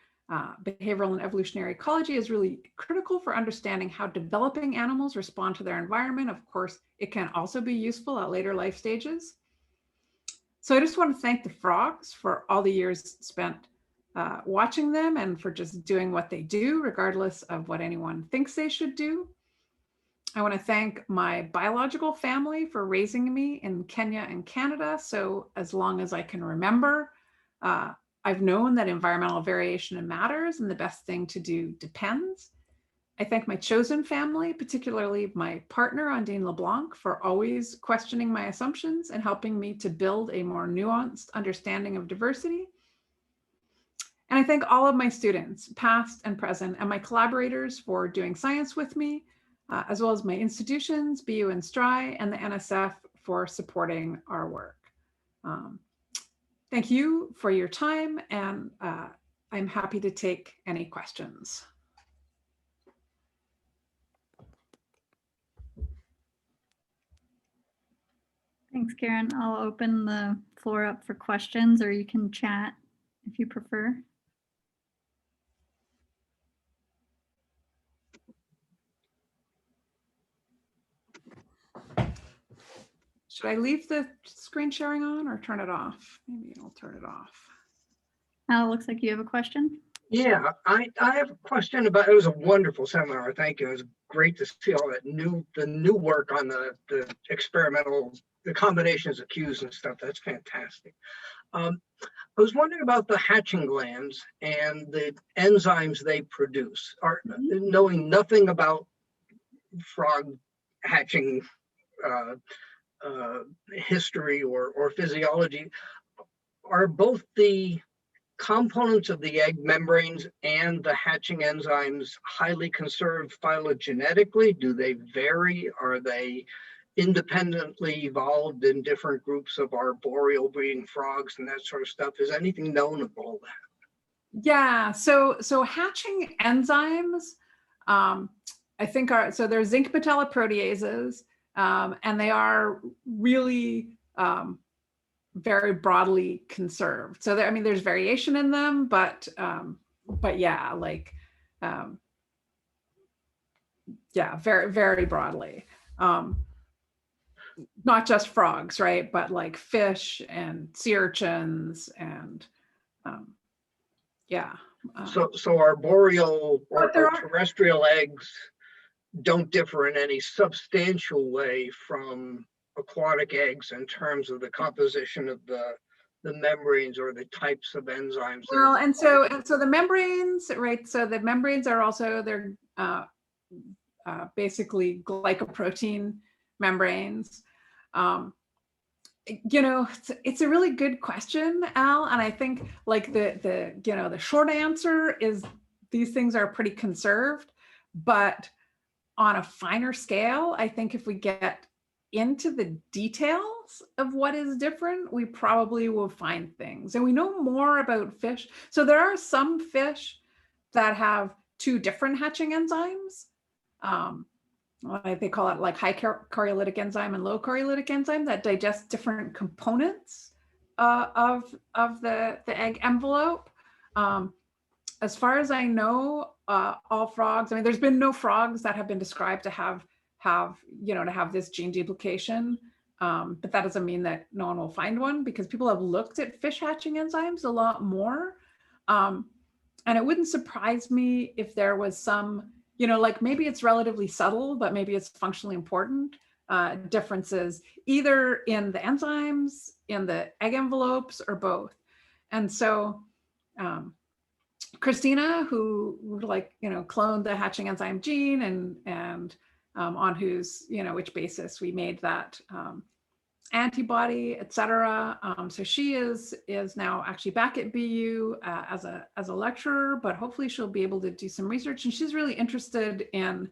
behavioral and evolutionary ecology is really critical for understanding how developing animals respond to their environment. Of course, it can also be useful at later life stages. So I just want to thank the frogs for all the years spent watching them and for just doing what they do, regardless of what anyone thinks they should do. I want to thank my biological family for raising me in Kenya and Canada. So as long as I can remember, I've known that environmental variation matters and the best thing to do depends. I thank my chosen family, particularly my partner, Undine LeBlanc, for always questioning my assumptions and helping me to build a more nuanced understanding of diversity. And I thank all of my students, past and present, and my collaborators for doing science with me, as well as my institutions, BU and STRI, and the NSF for supporting our work. Thank you for your time, and I'm happy to take any questions. Thanks, Karen. I'll open the floor up for questions, or you can chat if you prefer. Should I leave the screen sharing on or turn it off? Maybe I'll turn it off. Al, looks like you have a question. Yeah, I have a question about, it was a wonderful seminar. Thank you. It was great to see all that the new work on the experimental, the combinations of cues and stuff. That's fantastic. I was wondering about the hatching glands and the enzymes they produce. Knowing nothing about frog hatching history or physiology, are both the components of the egg membranes and the hatching enzymes highly conserved phylogenetically? Do they vary? Are they independently evolved in different groups of arboreal breeding frogs and that sort of stuff? Is anything known of all that? Yeah, so hatching enzymes, I think so they're zinc metalloproteases, and they are really very broadly conserved. So I mean, there's variation in them, but yeah, like, yeah, very, very broadly. Not just frogs, right? But like fish and sea urchins and yeah. So arboreal or terrestrial eggs don't differ in any substantial way from aquatic eggs in terms of the composition of the membranes or the types of enzymes. Well, and so the membranes, right? So the membranes are also, they're basically glycoprotein membranes. You know, it's a really good question, Al, and I think like the short answer is these things are pretty conserved, but on a finer scale, I think if we get into the details of what is different, we probably will find things. And we know more about fish. So there are some fish that have two different hatching enzymes. They call it like high coriolytic enzyme and low coriolytic enzyme that digest different components of the egg envelope. As far as I know, all frogs, I mean, there's been no frogs that have been described to have this gene duplication, but that doesn't mean that no one will find one, because people have looked at fish hatching enzymes a lot more. And it wouldn't surprise me if there was some, like maybe it's relatively subtle, but maybe it's functionally important. differences, either in the enzymes, in the egg envelopes, or both. And so Christina, who cloned the hatching enzyme gene and on whose, which basis we made that antibody, et cetera. So she is now actually back at BU as a lecturer, but hopefully she'll be able to do some research. And she's really interested in,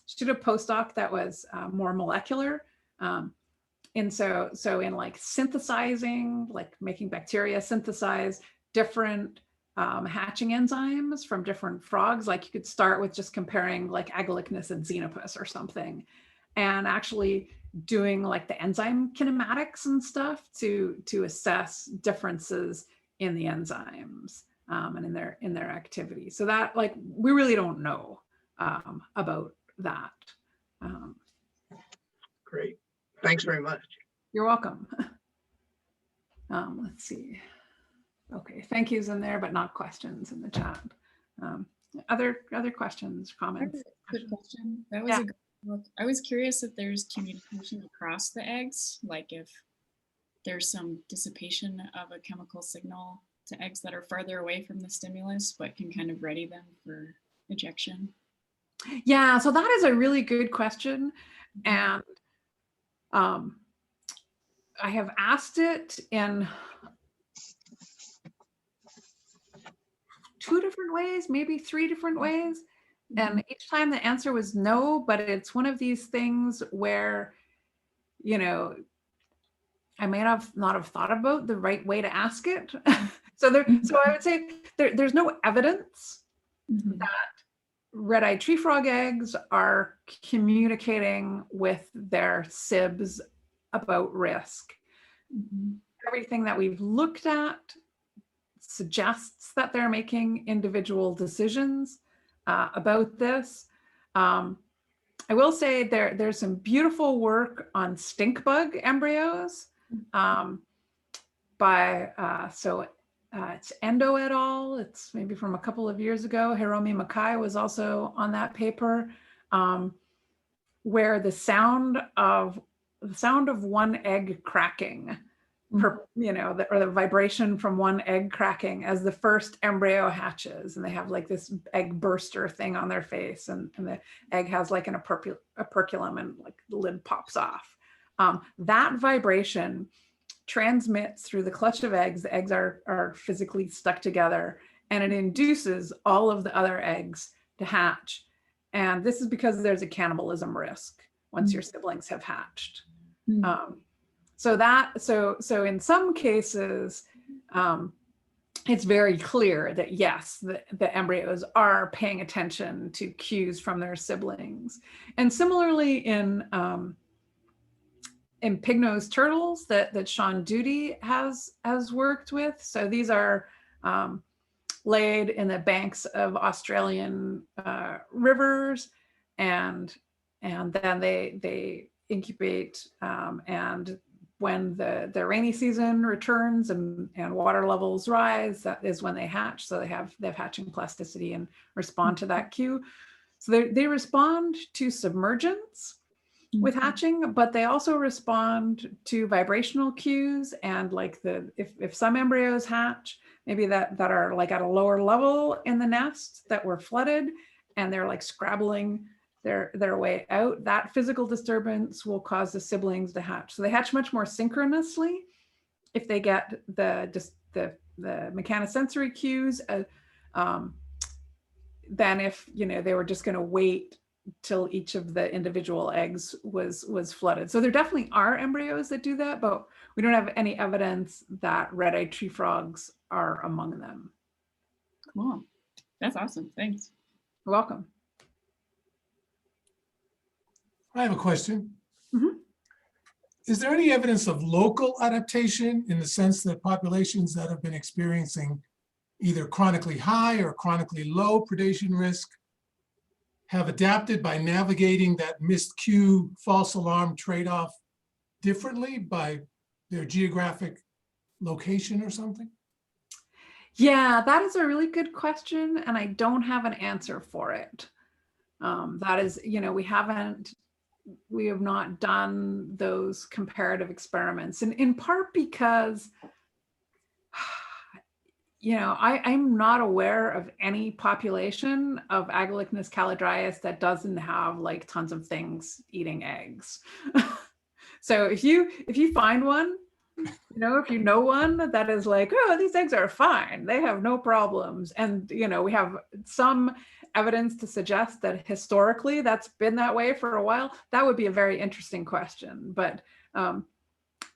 she did a postdoc that was more molecular. And so in like synthesizing, like making bacteria synthesize different hatching enzymes from different frogs. Like you could start with just comparing like Agalychnis and Xenopus or something, and actually doing like the enzyme kinematics and stuff to assess differences in the enzymes and in their activity. So that, like, we really don't know about that. Great. Thanks very much. You're welcome. Let's see. Okay, thank yous in there, but not questions in the chat. Other questions, comments? Quick question. That was a good look. I was curious if there's communication across the eggs, like if there's some dissipation of a chemical signal to eggs that are farther away from the stimulus, but can kind of ready them for ejection. Yeah, so that is a really good question. And I have asked it in 2 different ways, maybe 3 different ways. And each time the answer was no, but it's one of these things where, I may not have thought about the right way to ask it. So I would say there's no evidence that red-eyed tree frog eggs are communicating with their sibs about risk. Everything that we've looked at suggests that they're making individual decisions about this. I will say there's some beautiful work on stink bug embryos by it's Endo et al. It's maybe from a couple of years ago. Hiromi Makai was also on that paper, where the sound of one egg cracking, or the vibration from one egg cracking as the first embryo hatches, and they have like this egg burster thing on their face, and the egg has like an operculum, and like the lid pops off. That vibration transmits through the clutch of eggs. The eggs are physically stuck together, and it induces all of the other eggs to hatch. And this is because there's a cannibalism risk once your siblings have hatched. So in some cases, it's very clear that yes, the embryos are paying attention to cues from their siblings. And similarly in pig-nosed turtles that Sean Duty has worked with. So these are laid in the banks of Australian rivers, and then they incubate, and when the rainy season returns and water levels rise, that is when they hatch. So they have hatching plasticity and respond to that cue. So they respond to submergence with hatching, but they also respond to vibrational cues. And like if some embryos hatch, maybe that are like at a lower level in the nest that were flooded, and they're like scrabbling their way out, that physical disturbance will cause the siblings to hatch. So they hatch much more synchronously if they get the mechanosensory cues than if they were just going to wait till each of the individual eggs was flooded. So there definitely are embryos that do that, but we don't have any evidence that red-eyed tree frogs are among them. Cool. That's awesome. Thanks. You're welcome. I have a question. Is there any evidence of local adaptation in the sense that populations that have been experiencing either chronically high or chronically low predation risk have adapted by navigating that missed cue false alarm trade-off differently by their geographic location or something? Yeah, that is a really good question, and I don't have an answer for it. That is, we haven't done those comparative experiments, and in part because, you know, I'm not aware of any population of Agalychnis callidryas that doesn't have like tons of things eating eggs. So if you find one, you know, if you know one that is like, oh, these eggs are fine, they have no problems, and you know, we have some evidence to suggest that historically that's been that way for a while, that would be a very interesting question. But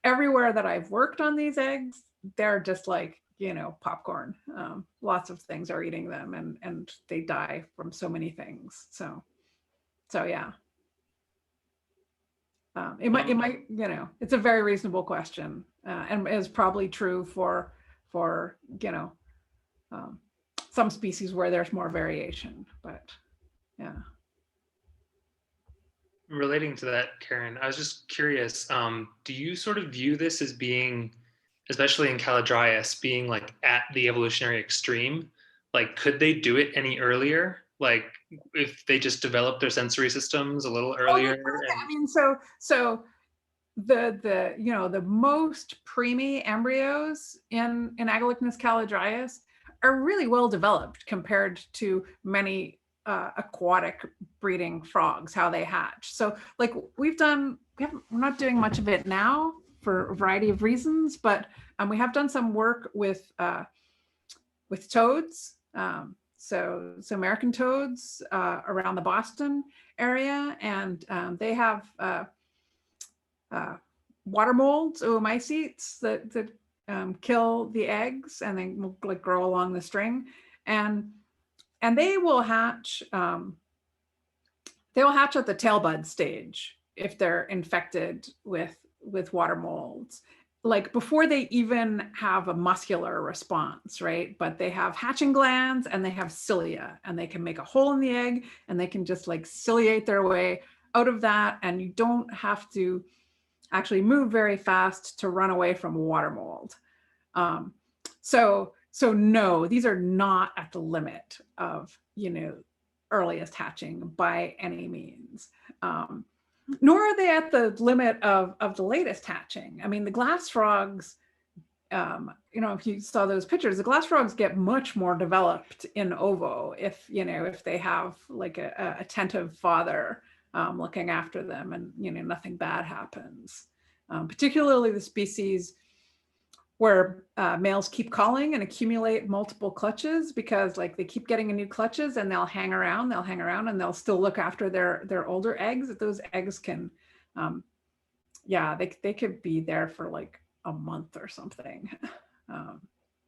everywhere that I've worked on these eggs, they're just like, you know, popcorn. Lots of things are eating them, and they die from so many things. So yeah. It might, you know, it's a very reasonable question, and is probably true for you know, some species where there's more variation, but yeah. Relating to that, Karen, I was just curious, do you sort of view this as being, especially in callidryas, being like at the evolutionary extreme? Like, could they do it any earlier? Like, if they just developed their sensory systems a little earlier? I mean, so the you know, the most preemie embryos in Agalychnis callidryas are really well developed compared to many aquatic breeding frogs, how they hatch. So like we're not doing much of it now for a variety of reasons, but we have done some work with toads. So American toads around the Boston area, and they have water molds, oomycetes that kill the eggs, and they will like grow along the string, and they will hatch. They will hatch at the tail bud stage if they're infected with water molds, like before they even have a muscular response, right? But they have hatching glands and they have cilia, and they can make a hole in the egg, and they can just like ciliate their way out of that, and you don't have to actually move very fast to run away from a water mold. So no, these are not at the limit of, you know, earliest hatching by any means. Nor are they at the limit of the latest hatching. I mean, the glassfrogs, you know, if you saw those pictures, the glassfrogs get much more developed in ovo if, you know, if they have like a attentive father looking after them, and, you know, nothing bad happens. Particularly the species where males keep calling and accumulate multiple clutches, because like they keep getting new clutches, and they'll hang around, and they'll still look after their older eggs. Those eggs can, yeah, they could be there for like a month or something.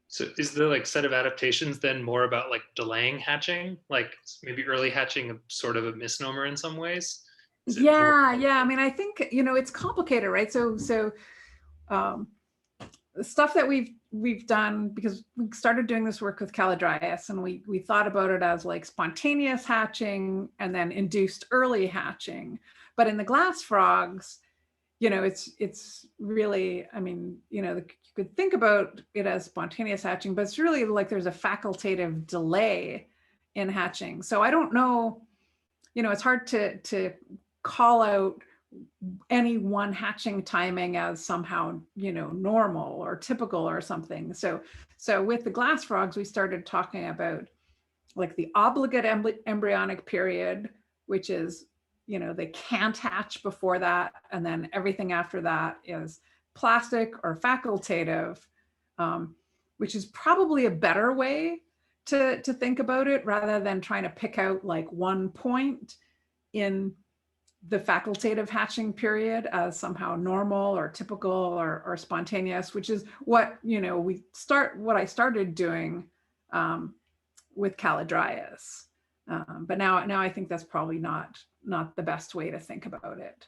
So is the like set of adaptations then more about like delaying hatching, like maybe early hatching, sort of a misnomer in some ways? Yeah. I mean, I think, you know, it's complicated, right? So the stuff that we've done, because we started doing this work with callidryas, and we thought about it as like spontaneous hatching and then induced early hatching. But in the glass frogs, you know, it's really, I mean, you know, you could think about it as spontaneous hatching, but it's really like there's a facultative delay in hatching. So I don't know, you know, it's hard to call out any one hatching timing as somehow, you know, normal or typical or something. So with the glass frogs, we started talking about like the obligate embryonic period, which is, you know, they can't hatch before that, and then everything after that is plastic or facultative, which is probably a better way to think about it, rather than trying to pick out like one point in the facultative hatching period as somehow normal or typical or spontaneous, which is what, you know, what I started doing with callidryas. But now I think that's probably not the best way to think about it.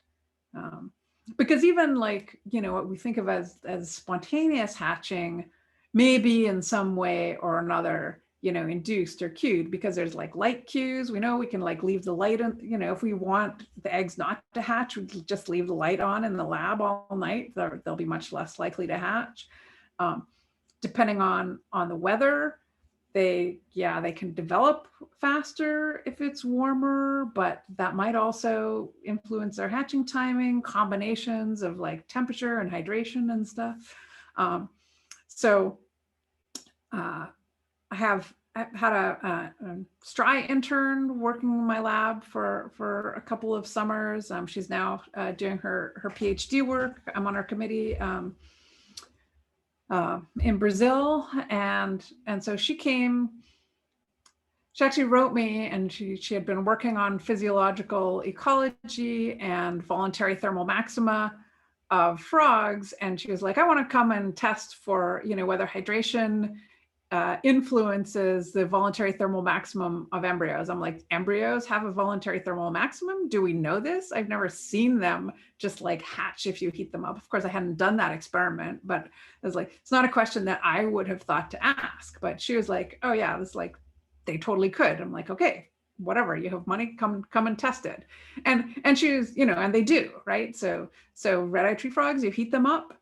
Because even like, you know, what we think of as spontaneous hatching maybe in some way or another, you know, induced or cued, because there's like light cues. We know we can like leave the light on, you know, if we want the eggs not to hatch, we can just leave the light on in the lab all night. They'll be much less likely to hatch. Depending on the weather, they can develop faster if it's warmer, but that might also influence their hatching timing, combinations of like temperature and hydration and stuff. I've had a STRI intern working in my lab for a couple of summers. She's now doing her PhD work. I'm on her committee in Brazil, and so she actually wrote me, and she had been working on physiological ecology and voluntary thermal maxima of frogs, and she was like, I want to come and test for whether hydration influences the voluntary thermal maximum of embryos. I'm like, embryos have a voluntary thermal maximum? Do we know this? I've never seen them just like hatch if you heat them up. Of course, I hadn't done that experiment, but I was like, it's not a question that I would have thought to ask. But she was like, oh yeah, it's like, they totally could. I'm like, okay, whatever, you have money, come and test it. And she was, and they do, right? So red-eyed tree frogs, you heat them up,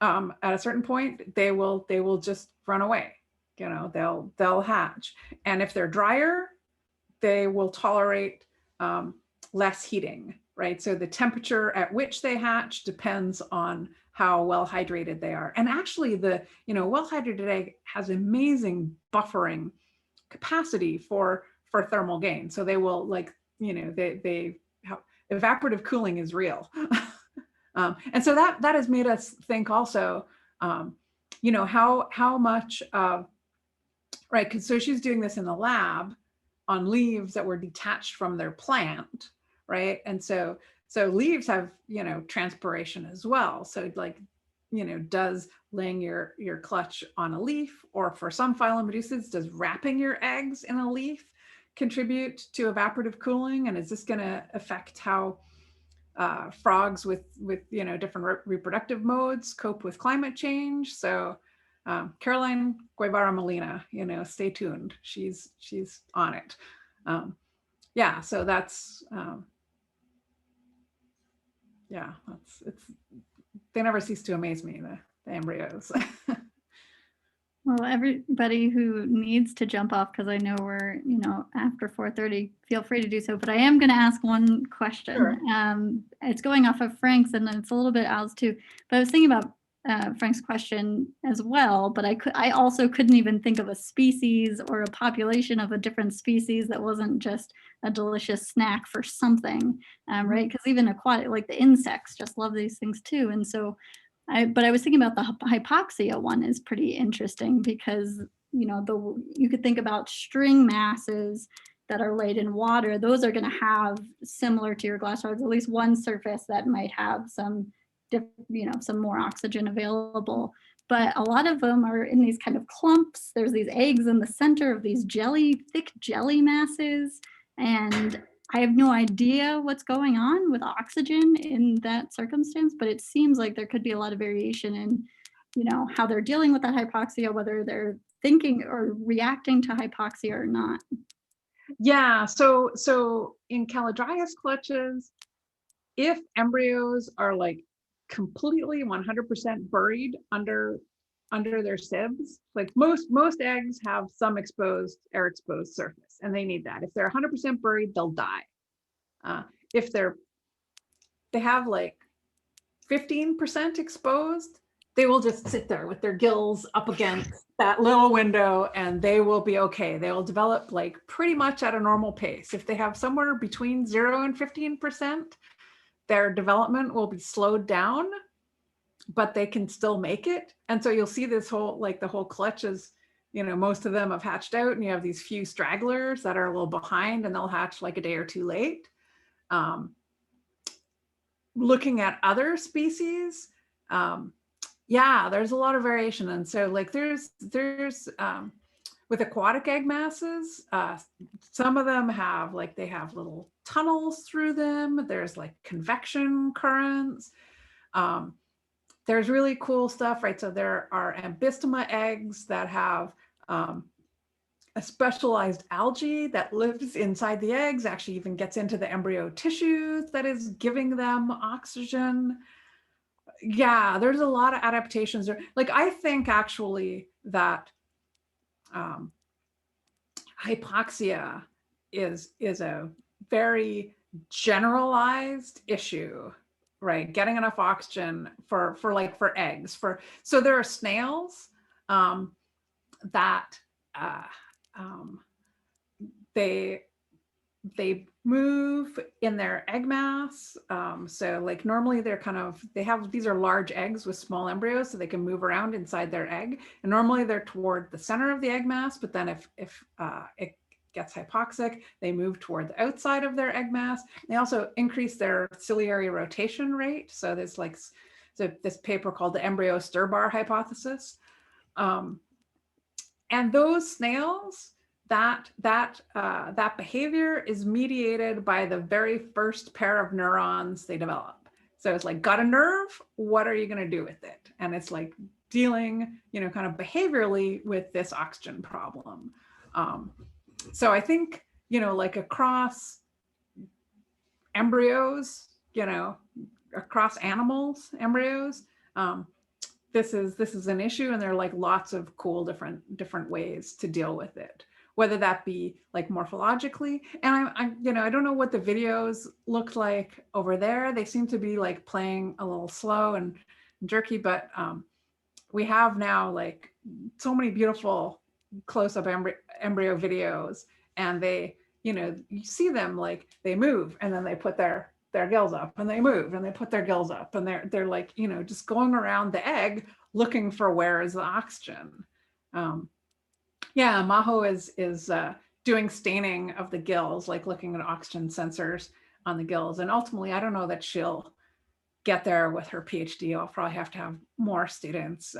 at a certain point, they will just run away. They'll hatch. And if they're drier, they will tolerate less heating, right? So the temperature at which they hatch depends on how well hydrated they are. And actually the, well hydrated egg has amazing buffering capacity for thermal gain. So they will they have evaporative cooling is real. And so that has made us think also, how much right, because so she's doing this in the lab on leaves that were detached from their plant, right? And so leaves have transpiration as well. So does laying your clutch on a leaf, or for some phylum Medusids, does wrapping your eggs in a leaf contribute to evaporative cooling? And is this going to affect how frogs with different reproductive modes cope with climate change? So Caroline Guevara Molina, stay tuned. She's on it. Yeah, so that's they never cease to amaze me, the embryos. Well, everybody who needs to jump off, because I know we're, after 4:30, feel free to do so. But I am going to ask one question. Sure. It's going off of Frank's, and it's a little bit Al's too. But I was thinking about Frank's question as well. But I also couldn't even think of a species or a population of a different species that wasn't just a delicious snack for something, right? Because even aquatic, like the insects, just love these things too. And so. But I was thinking about the hypoxia one is pretty interesting because, you could think about string masses that are laid in water. Those are going to have, similar to your glass frogs, at least one surface that might have some more oxygen available. But a lot of them are in these kind of clumps. There's these eggs in the center of these thick jelly masses. And I have no idea what's going on with oxygen in that circumstance, but it seems like there could be a lot of variation in, how they're dealing with that hypoxia, whether they're thinking or reacting to hypoxia or not. Yeah, so in callidryas clutches, if embryos are like completely 100% buried under their sibs, like most eggs have some air exposed surface, and they need that. If they're 100% buried, they'll die. If they have like 15% exposed, they will just sit there with their gills up against that little window, and they will be okay. They will develop like pretty much at a normal pace. If they have somewhere between 0 and 15%, their development will be slowed down, but they can still make it. And so you'll see this whole, the whole clutch is, most of them have hatched out, and you have these few stragglers that are a little behind, and they'll hatch like a day or two late. Looking at other species, there's a lot of variation. And so there's with aquatic egg masses, some of them have they have little tunnels through them. There's convection currents. There's really cool stuff, right? So there are ambystoma eggs that have a specialized algae that lives inside the eggs, actually even gets into the embryo tissues that is giving them oxygen. Yeah, there's a lot of adaptations there. I think actually that hypoxia is a very generalized issue, right? Getting enough oxygen for eggs. So there are snails that they move in their egg mass. So like normally these are large eggs with small embryos, so they can move around inside their egg. And normally they're toward the center of the egg mass, but then if it gets hypoxic, they move toward the outside of their egg mass. They also increase their ciliary rotation rate. So there's this paper called the embryo stir bar hypothesis. And those snails, that behavior is mediated by the very first pair of neurons they develop. So it's like, got a nerve, what are you going to do with it? And it's like dealing, kind of behaviorally with this oxygen problem. So I think, like across embryos, across animals, embryos, this is an issue, and there are like lots of cool different ways to deal with it, whether that be like morphologically. And I don't know what the videos looked like over there. They seem to be like playing a little slow and jerky, but we have now like so many beautiful close-up embryo videos, and they, you see them like they move and then they put their gills up, and they move and they put their gills up, and they're like, just going around the egg looking for where is the oxygen. Yeah, Maho is doing staining of the gills, like looking at oxygen sensors on the gills. And ultimately, I don't know that she'll get there with her PhD. I'll probably have to have more students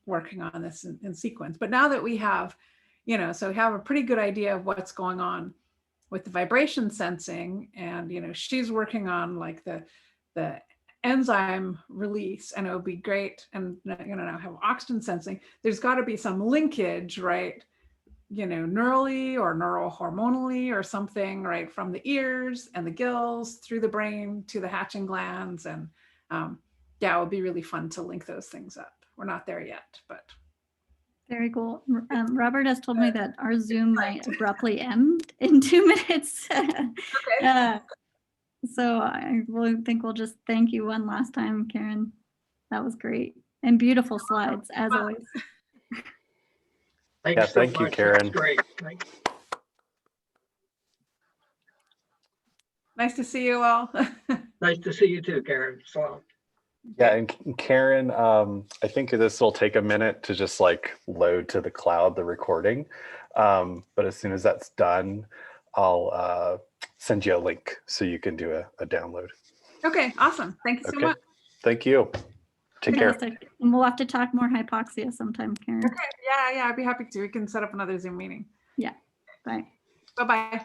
working on this in sequence. But now that we have, so we have a pretty good idea of what's going on with the vibration sensing, and she's working on like the enzyme release, and it would be great. And now have oxygen sensing. There's got to be some linkage, right? Neurally or neurohormonally or something, right, from the ears and the gills through the brain to the hatching glands. And yeah, it would be really fun to link those things up. We're not there yet, but. Very cool. Robert has told me that our Zoom might abruptly end in 2 minutes. Okay. So I really think we'll just thank you one last time, Karen. That was great. And beautiful slides, as always. Thanks Thank so you, much. Karen. That's great. Thanks. Nice to see you all. Nice to see you too, Karen. So. Yeah, and Karen, I think this will take a minute to just like load to the cloud, the recording. But as soon as that's done, I'll send you a link so you can do a download. Okay, awesome. Thank you so much. Thank you. Take care. And we'll have to talk more hypoxia sometime, Karen. Okay, yeah, I'd be happy to. We can set up another Zoom meeting. Yeah, bye. Bye-bye.